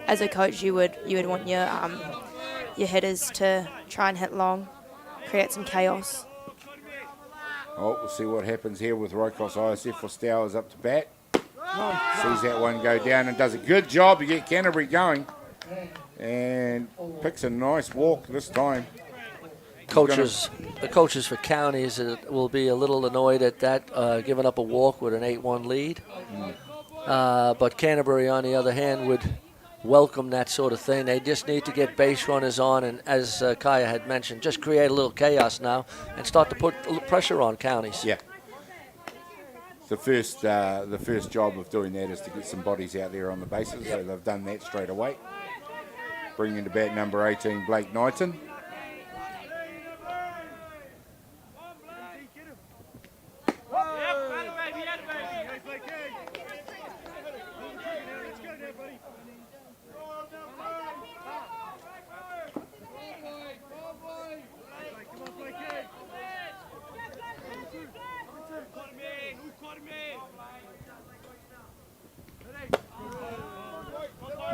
as a coach, you would want your hitters to try and hit long, create some chaos. Oh, we'll see what happens here with Rikos Atiawa Towers up to bat. Sees that one go down and does a good job to get Canterbury going. And picks a nice walk this time. The coaches for counties will be a little annoyed at that, giving up a walk with an 8-1 lead. But Canterbury, on the other hand, would welcome that sort of thing. They just need to get base runners on, and as Kaya had mentioned, just create a little chaos now and start to put a little pressure on counties. Yeah. The first job of doing that is to get some bodies out there on the bases, so they've done that straight away. Bringing to bat number 18, Blake Knighton.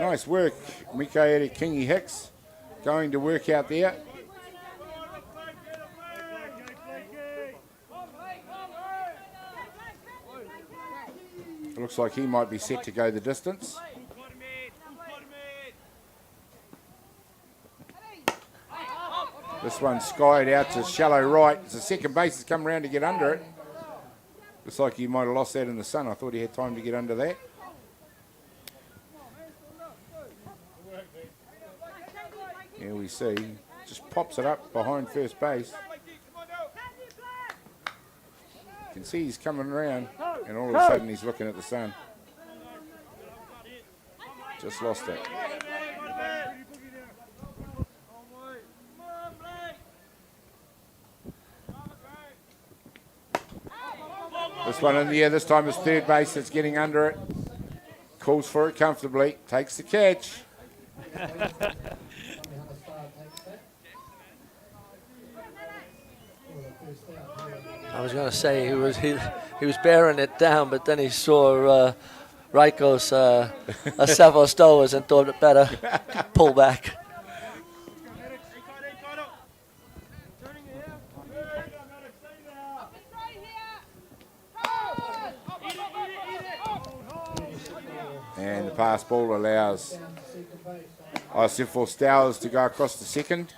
Nice work, Mikaeli Kingy Hicks, going to work out there. It looks like he might be set to go the distance. This one skied out to shallow right. The second base has come around to get under it. Looks like he might have lost that in the sun. I thought he had time to get under that. Here we see, just pops it up behind first base. You can see he's coming around, and all of a sudden he's looking at the sun. Just lost it. This one in the air, this time is third base, it's getting under it. Calls for it comfortably, takes the catch. I was going to say he was bearing it down, but then he saw Rikos Atiawa Towers and thought it better pull back. And the pass ball allows Atiawa Towers to go across the second.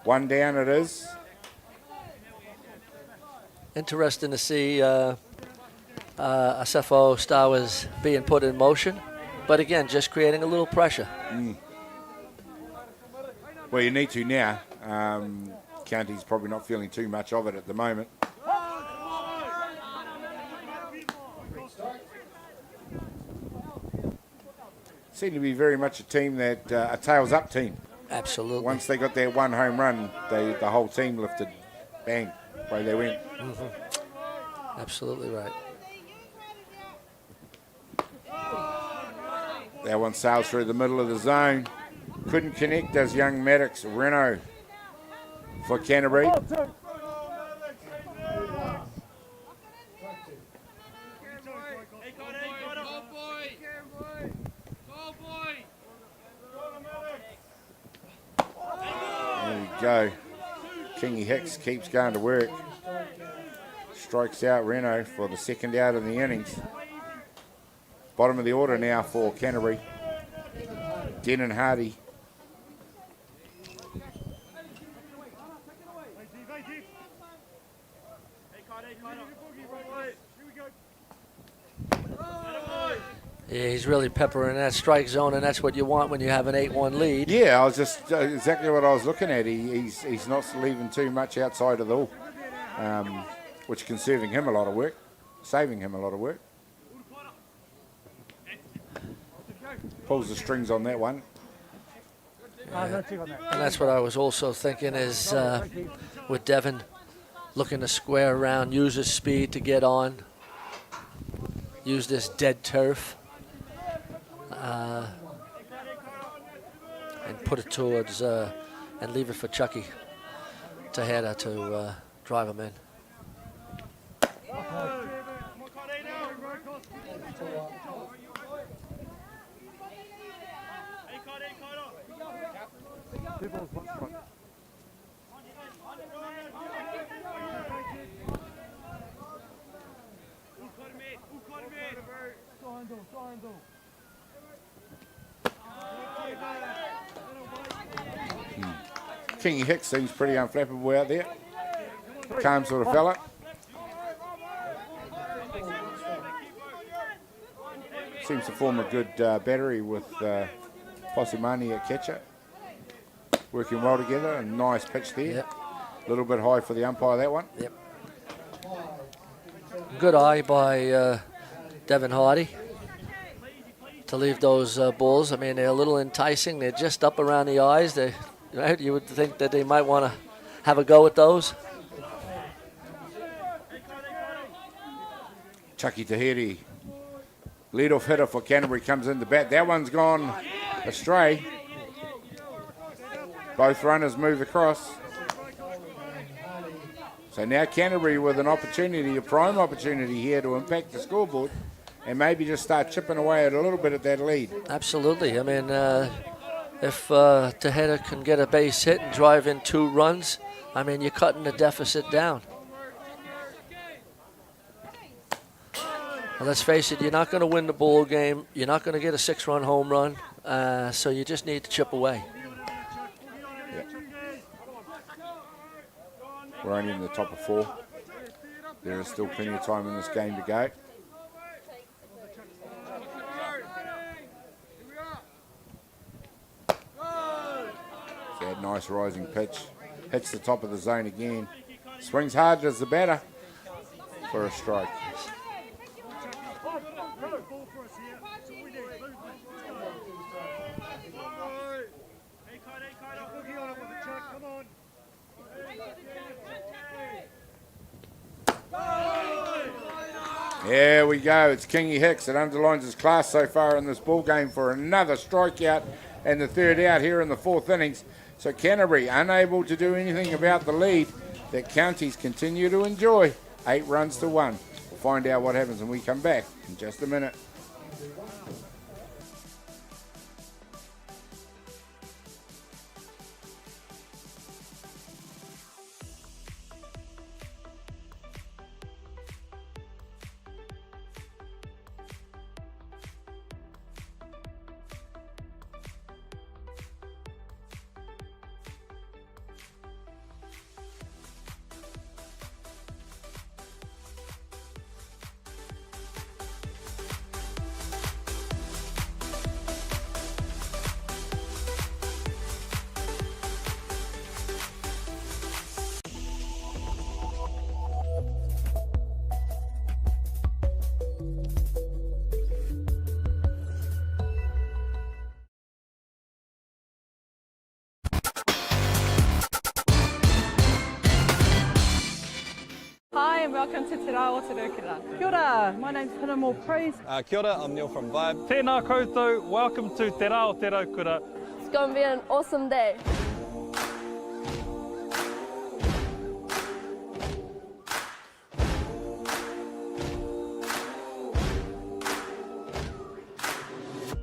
One down it is. Interesting to see SFO star was being put in motion. But again, just creating a little pressure. Well, you need to now. County's probably not feeling too much of it at the moment. Seem to be very much a team that a tails up team. Absolutely. Once they got their one home run, the whole team lifted. Bang, away they went. Absolutely right. That one sails through the middle of the zone. Couldn't connect as young Maddox. Renault for Canterbury. There we go. Kingy Hicks keeps going to work. Strikes out Renault for the second out of the innings. Bottom of the order now for Canterbury. Denon Hardy. Yeah, he's really peppering that strike zone, and that's what you want when you have an 8-1 lead. Yeah, I was just exactly what I was looking at. He's not leaving too much outside of the hole, which can saving him a lot of work. Pulls the strings on that one. Yeah. And that's what I was also thinking is with Devon looking to square around, use his speed to get on, use this dead turf, and put it towards and leave it for Chucky Taheta to drive him in. Kingy Hicks seems pretty unflappable out there. Calm sort of fella. Seems to form a good battery with Posimani at catcher. Working well together. A nice pitch there. Yep. A little bit high for the umpire, that one. Yep. Good eye by Devon Hardy to leave those balls. I mean, they're a little enticing. They're just up around the eyes. They, right? You would think that they might want to have a go at those. Chucky Tahiri, leadoff hitter for Canterbury, comes in the bat. That one's gone astray. Both runners move across. So now Canterbury with an opportunity, a prime opportunity here to impact the scoreboard and maybe just start chipping away at a little bit at that lead. Absolutely. I mean, if Taheta can get a base hit and drive in 2 runs, I mean, you're cutting the deficit down. And let's face it, you're not going to win the ball game. You're not going to get a 6-run home run. So you just need to chip away. We're only in the top of 4. There is still plenty of time in this game to go. So that nice rising pitch. Hits the top of the zone again. Swings hard as the batter for a strike. There we go. It's Kingy Hicks. It underlines his class so far in this ball game for another strikeout and the 3rd out here in the 4th innings. So Canterbury unable to do anything about the lead that counties continue to enjoy. 8 runs to 1. We'll find out what happens when we come back in just a minute. welcome to Te Rā o Te Rūkura. Kia ora, my name's Hinamo Praise. Kia ora, I'm Neil from Vibe. Tēnā koutou, welcome to Te Rā o Te Rūkura. It's going to be an awesome day.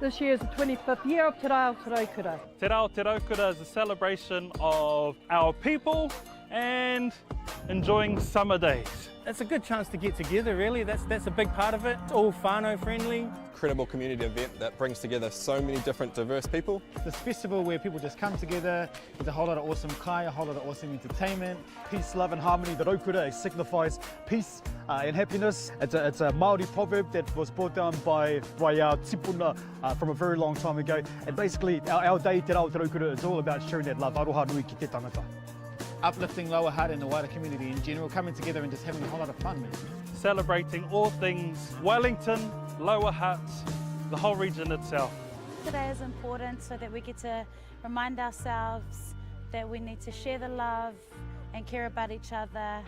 This year is the 25th year of Te Rā o Te Rūkura. Te Rā o Te Rūkura is a celebration of our people and enjoying summer days. It's a good chance to get together, really. That's a big part of it. It's all whānau friendly. Incredible community event that brings together so many different diverse people. This festival where people just come together, there's a whole lot of awesome kai, a whole lot of awesome entertainment. Peace, love and harmony. The Rūkura signifies peace and happiness. It's a Māori proverb that was brought down by our tipuna from a very long time ago. And basically our day Te Rā o Te Rūkura is all about sharing that love. Aroha nui ki te tangata. Uplifting Lower Hutt and the wider community in general, coming together and just having a whole lot of fun. Celebrating all things Wellington, Lower Hutt, the whole region itself. Today is important so that we get to remind ourselves that we need to share the love and care about each other.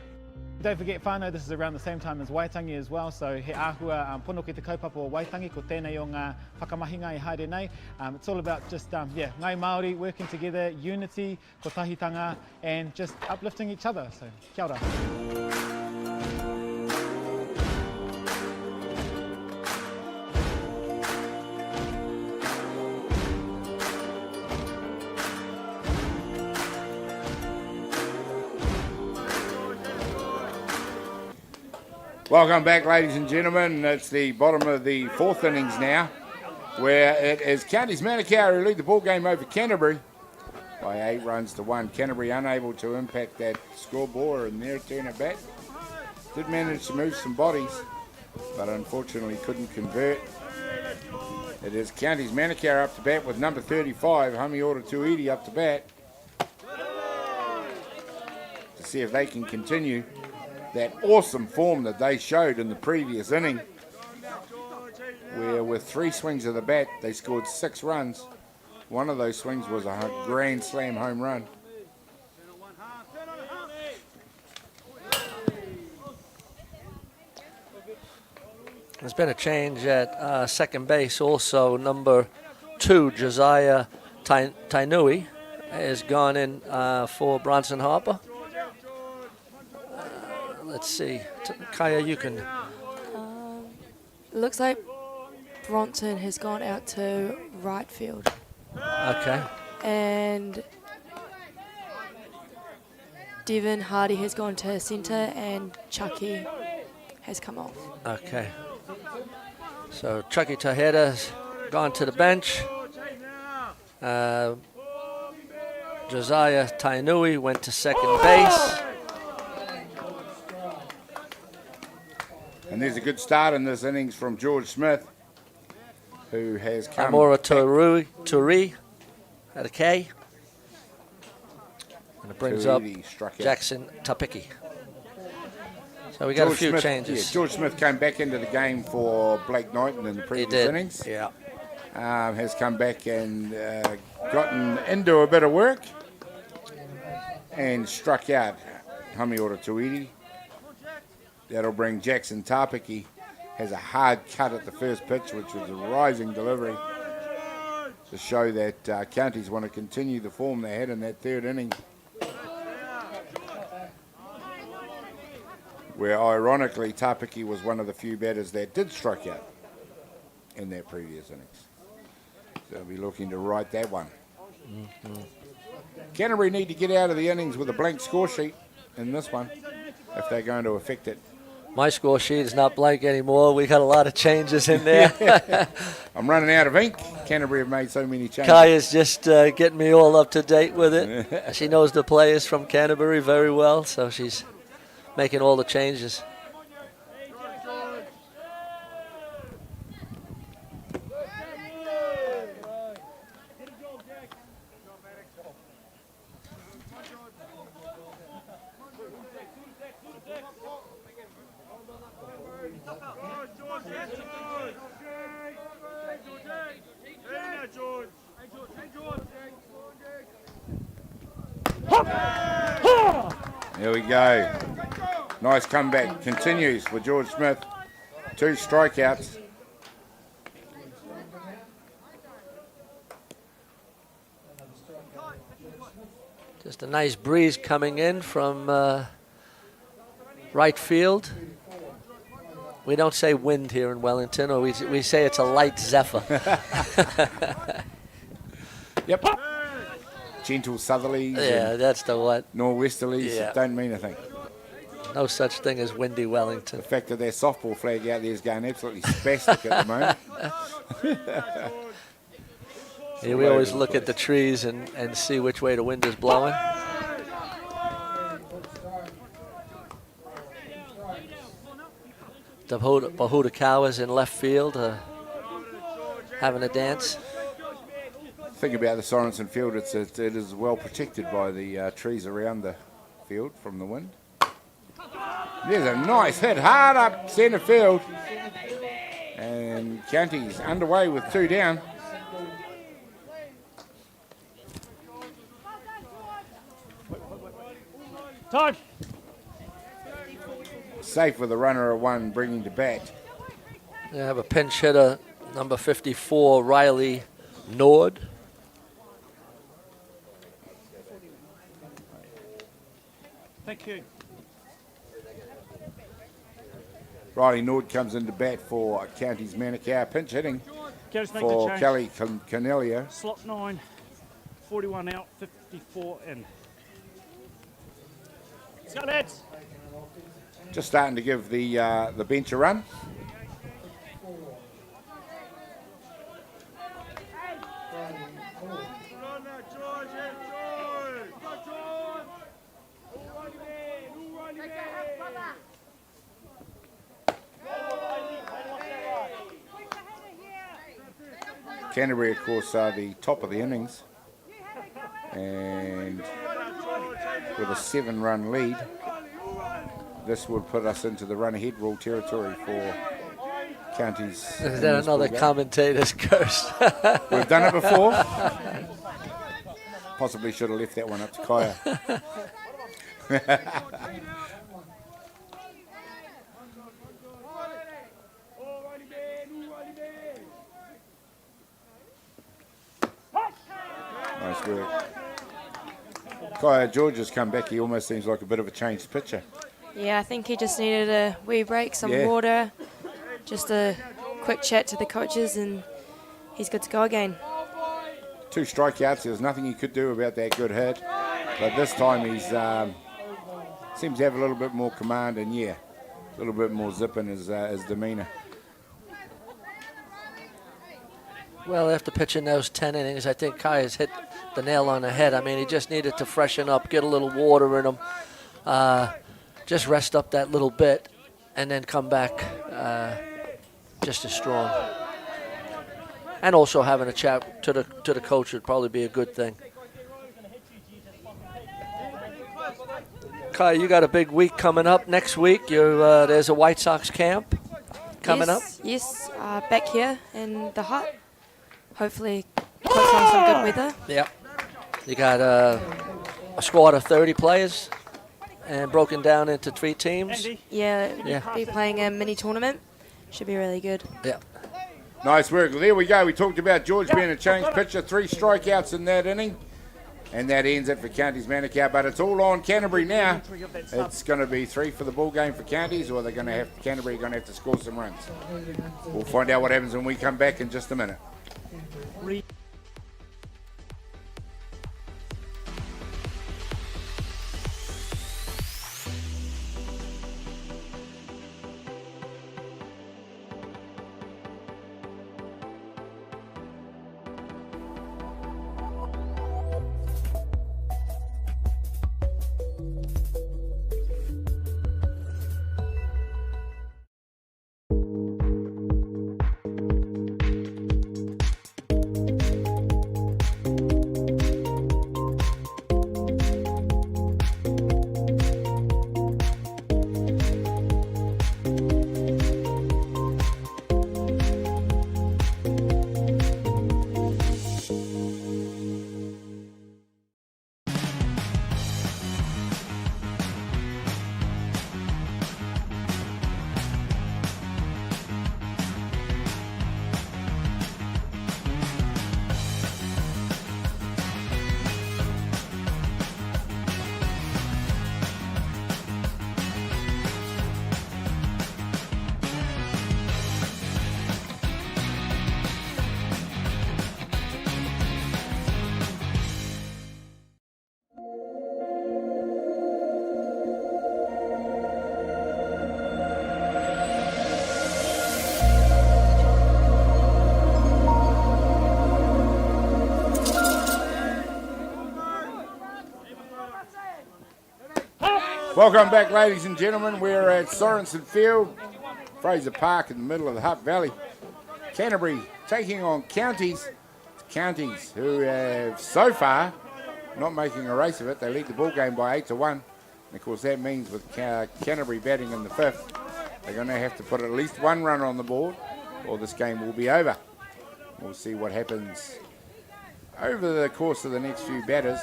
Don't forget whānau, this is around the same time as Waitangi as well, so he āhua pono ki te kaupapa o Waitangi, ko tēnei o ngā whakamahinga I haere nei. It's all about just, ngai Māori working together, unity, ko tahitanga, and just uplifting each other, so kia ora. Welcome back, ladies and gentlemen. It's the bottom of the fourth innings now, where it is Counties Manukau who lead the ball game over Canterbury by 8 runs to 1. Canterbury unable to impact that scoreboard in their turn at bat. Did manage to move some bodies, but unfortunately couldn't convert. It is Counties Manukau up to bat with number 35, Humiora Tuidi up to bat, to see if they can continue that awesome form that they showed in the previous inning, where with 3 swings of the bat they scored 6 runs. One of those swings was a grand slam home run. There's been a change at second base also. Number 2, Josiah Tainui, has gone in for Bronson Harper. Let's see, Kaya, you can. Looks like Bronson has gone out to right field. Okay. And Devon Hardy has gone to centre and Chucky has come off. Okay. So Chucky Taheta's gone to the bench. Josiah Tainui went to second base. And there's a good start in this innings from George Smith, who has come. Amora Turi at a K. And it brings up Jackson Tapiki. So we got a few changes. Yeah, George Smith came back into the game for Blake Knighton in the previous innings. Yeah. Has come back and gotten into a bit of work and struck out Humiora Tuidi. That'll bring Jackson Tapiki. Has a hard cut at the first pitch, which was a rising delivery, to show that counties want to continue the form they had in that third inning, where ironically Tapiki was one of the few batters that did strike out in their previous innings. So they'll be looking to right that one. Mm-hmm. Canterbury need to get out of the innings with a blank score sheet in this one if they're going to affect it. My score sheet is not blank anymore. We got a lot of changes in there. I'm running out of ink. Canterbury have made so many changes. Kaya's just getting me all up to date with it. She knows the players from Canterbury very well, so she's making all the changes. There we go. Nice comeback continues for George Smith. 2 strikeouts. Just a nice breeze coming in from right field. We don't say wind here in Wellington, or we say it's a light zephyr. Yep. Gentle southerlies. Yeah, that's the one. Norwesterlies. Yeah. Don't mean a thing. No such thing as windy Wellington. The fact that their softball flag out there is going absolutely spastic at the moment. Yeah, we always look at the trees and see which way the wind is blowing. The Bahuta Cows in left field having a dance. Think about the Sorensen field. It is well protected by the trees around the field from the wind. There's a nice hit hard up centre field. And County's underway with 2 down. Time. Safe with a runner at 1, bringing to bat. They have a pinch hitter, number 54, Riley Nord. Thank you. Riley Nord comes into bat for County's Manukau, pinch hitting Gerbes make for the change. Kelly Cornelio. Slot 9, 41 out, 54 in. Let's go, lads. Just starting to give the bench a run. Canterbury, of course, are the top of the innings, and with a 7-run lead, this would put us into the run-ahead rule territory for Counties. Is that another commentator's curse? We've done it before. Possibly should have left that one up to Kaya. Nice work. Kaya George has come back. He almost seems like a bit of a changed pitcher. Yeah, I think he just needed a wee break, some water, just a quick chat to the coaches, and he's good to go again. 2 strikeouts. There's nothing he could do about that good hit, but this time he's seems to have a little bit more command, and a little bit more zip in his demeanour. Well, after pitching those 10 innings, I think Kai has hit the nail on the head. I mean, he just needed to freshen up, get a little water in him, just rest up that little bit, and then come back just as strong. And also having a chat to the coach would probably be a good thing. Kai, you got a big week coming up next week. There's a White Sox camp coming up. Yes, back here in the Hutt. Hopefully, put on some good weather. Yep. You got a squad of 30 players and broken down into 3 teams. Yeah, be playing a mini tournament. Should be really good. Yeah. Nice work. There we go. We talked about George being a changed pitcher. 3 strikeouts in that inning. And that ends it for Counties Manukau. But it's all on Canterbury now. It's going to be 3 for the ball game for Counties, or Canterbury going to have to score some runs. We'll find out what happens when we come back in just a minute. Welcome back, ladies and gentlemen. We're at Sorensen Field, Fraser Park in the middle of the Hutt Valley. Canterbury taking on Counties. Counties who have so far not making a race of it. They lead the ball game by 8-1. And of course that means with Canterbury batting in the fifth, they're going to have to put at least one run on the board or this game will be over. We'll see what happens over the course of the next few batters,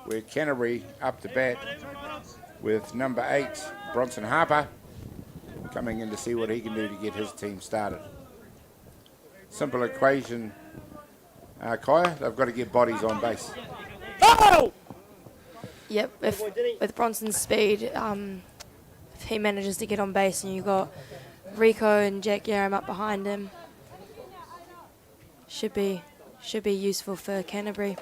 where Canterbury up to bat with number 8, Bronson Harper, coming in to see what he can do to get his team started. Simple equation, Kaya, they've got to get bodies on base. Oh! Yep, with Bronson's speed, if he manages to get on base and you've got Rico and Jack Yaram up behind him, should be useful for Canterbury.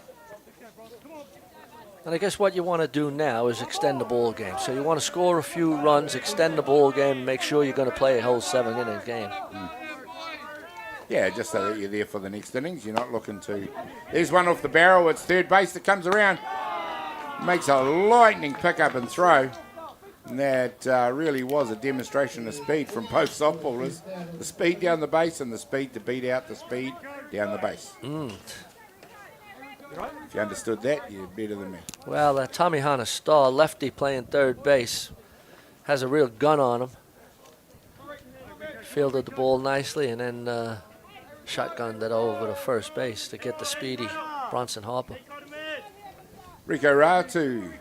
And I guess what you want to do now is extend the ball game. So you want to score a few runs, extend the ball game, and make sure you're going to play a whole 7-inning game. Yeah, just so that you're there for the next innings. You're not looking to... There's one off the barrel. It's third base that comes around. Makes a lightning pickup and throw. And that really was a demonstration of speed from both softballers. The speed down the base and the speed to beat out the speed down the base. If you understood that, you're better than me. Well, Tamihana Starr, lefty playing third base, has a real gun on him. Fielded the ball nicely and then shotgunned it over to first base to get the speedy Bronson Harper. Rico Ratu,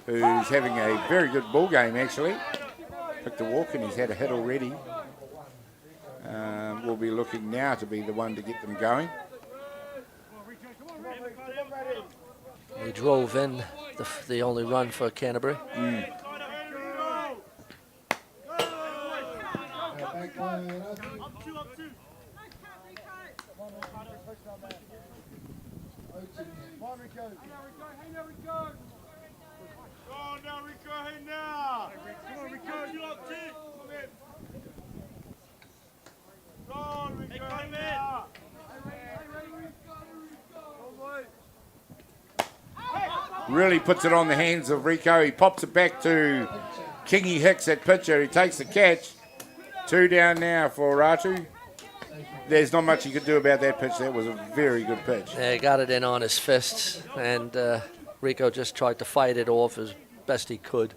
who's having a very good ball game actually. Picked a walk and he's had a hit already. Will be looking now to be the one to get them going. He drove in the only run for Canterbury. Really puts it on the hands of Rico. He pops it back to Kingy Hicks at pitcher. He takes the catch. 2 down now for Ratu. There's not much he could do about that pitch. That was a very good pitch. Yeah, he got it in on his fists, and Rico just tried to fight it off as best he could,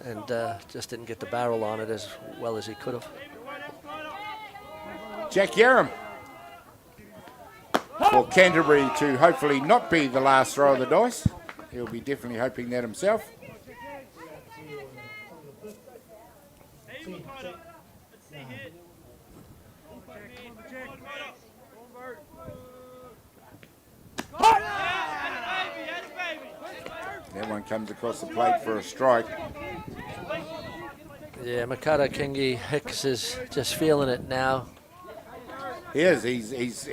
and just didn't get the barrel on it as well as he could have. Jack Yaram for Canterbury to hopefully not be the last throw of the dice. He'll be definitely hoping that himself. That one comes across the plate for a strike. Yeah, Makata Kingy Hicks is just feeling it now. He is. He's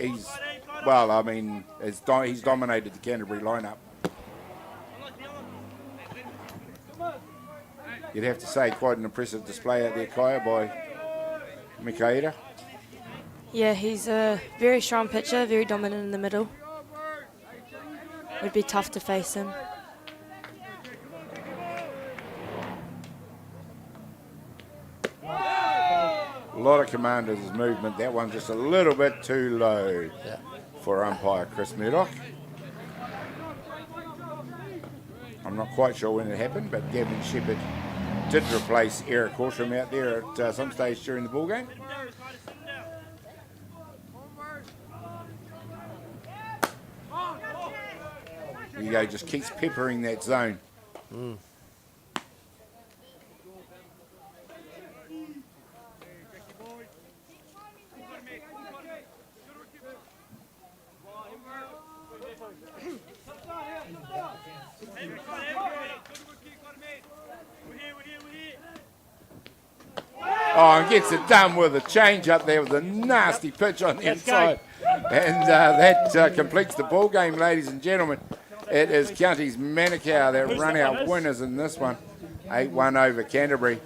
well, I mean, he's dominated the Canterbury lineup. You'd have to say quite an impressive display out there, Kaya, by Mikaeda. Yeah, he's a very strong pitcher, very dominant in the middle. Would be tough to face him. A lot of Commanders' movement. That one's just a little bit too low for umpire Chris Murdoch. I'm not quite sure when it happened, but Gavin Shepherd did replace Eric Horsham out there at some stage during the ball game. There you go, just keeps peppering that zone. Oh, and gets it done with a change up there with a nasty pitch on the inside. And that completes the ball game, ladies and gentlemen. It is Counties Manukau that run out winners in this one. 8-1 over Canterbury.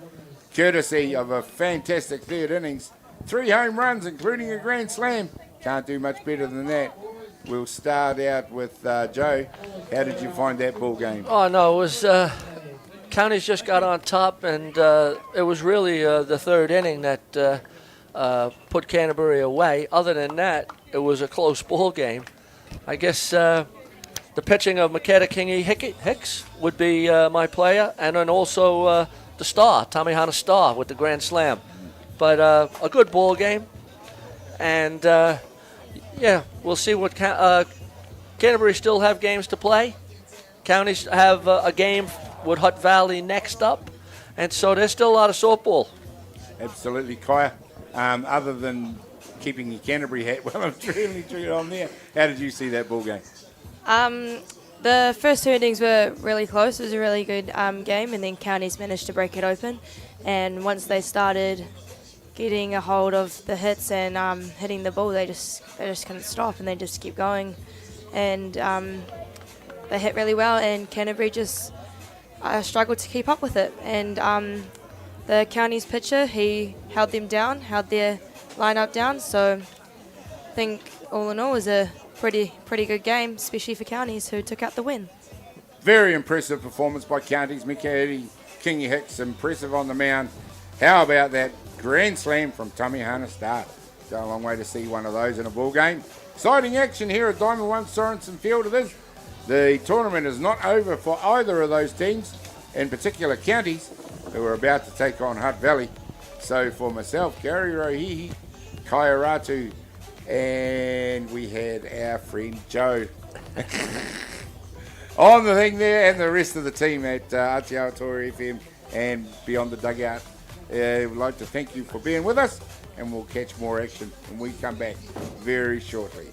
Courtesy of a fantastic third innings. 3 home runs, including a grand slam. Can't do much better than that. We'll start out with Joe. How did you find that ball game? Oh, no, it was Counties just got on top, and it was really the third inning that put Canterbury away. Other than that, it was a close ball game. I guess the pitching of Makeda Kingi Hicks would be my player, and then also the star, Tamihana Star, with the grand slam. But a good ball game, and yeah, we'll see what Canterbury still have games to play. Counties have a game with Hutt Valley next up, and so there's still a lot of softball. Absolutely, Kaya. Other than keeping your Canterbury hat, well, I'm really on there. How did you see that ball game? The first two innings were really close. It was a really good game, and then Counties managed to break it open. And once they started getting a hold of the hits and hitting the ball, they just couldn't stop, and they just keep going. And they hit really well, and Canterbury just struggled to keep up with it. And the Counties pitcher, he held them down, held their lineup down. So I think all in all, it was a pretty good game, especially for Counties, who took out the win. Very impressive performance by Counties. Makeda Kingi Hicks, impressive on the mound. How about that grand slam from Tamihana Star? It's a long way to see one of those in a ball game. Exciting action here at Diamond 1 Sorensen Field. It is. The tournament is not over for either of those teams, in particular Counties, who are about to take on Hutt Valley. So for myself, Gary Rohihi, Kaya Ratu, and we had our friend Joe on the thing there, and the rest of the team at Atiawa Toa FM and Beyond the Dugout. We'd like to thank you for being with us, and we'll catch more action when we come back very shortly.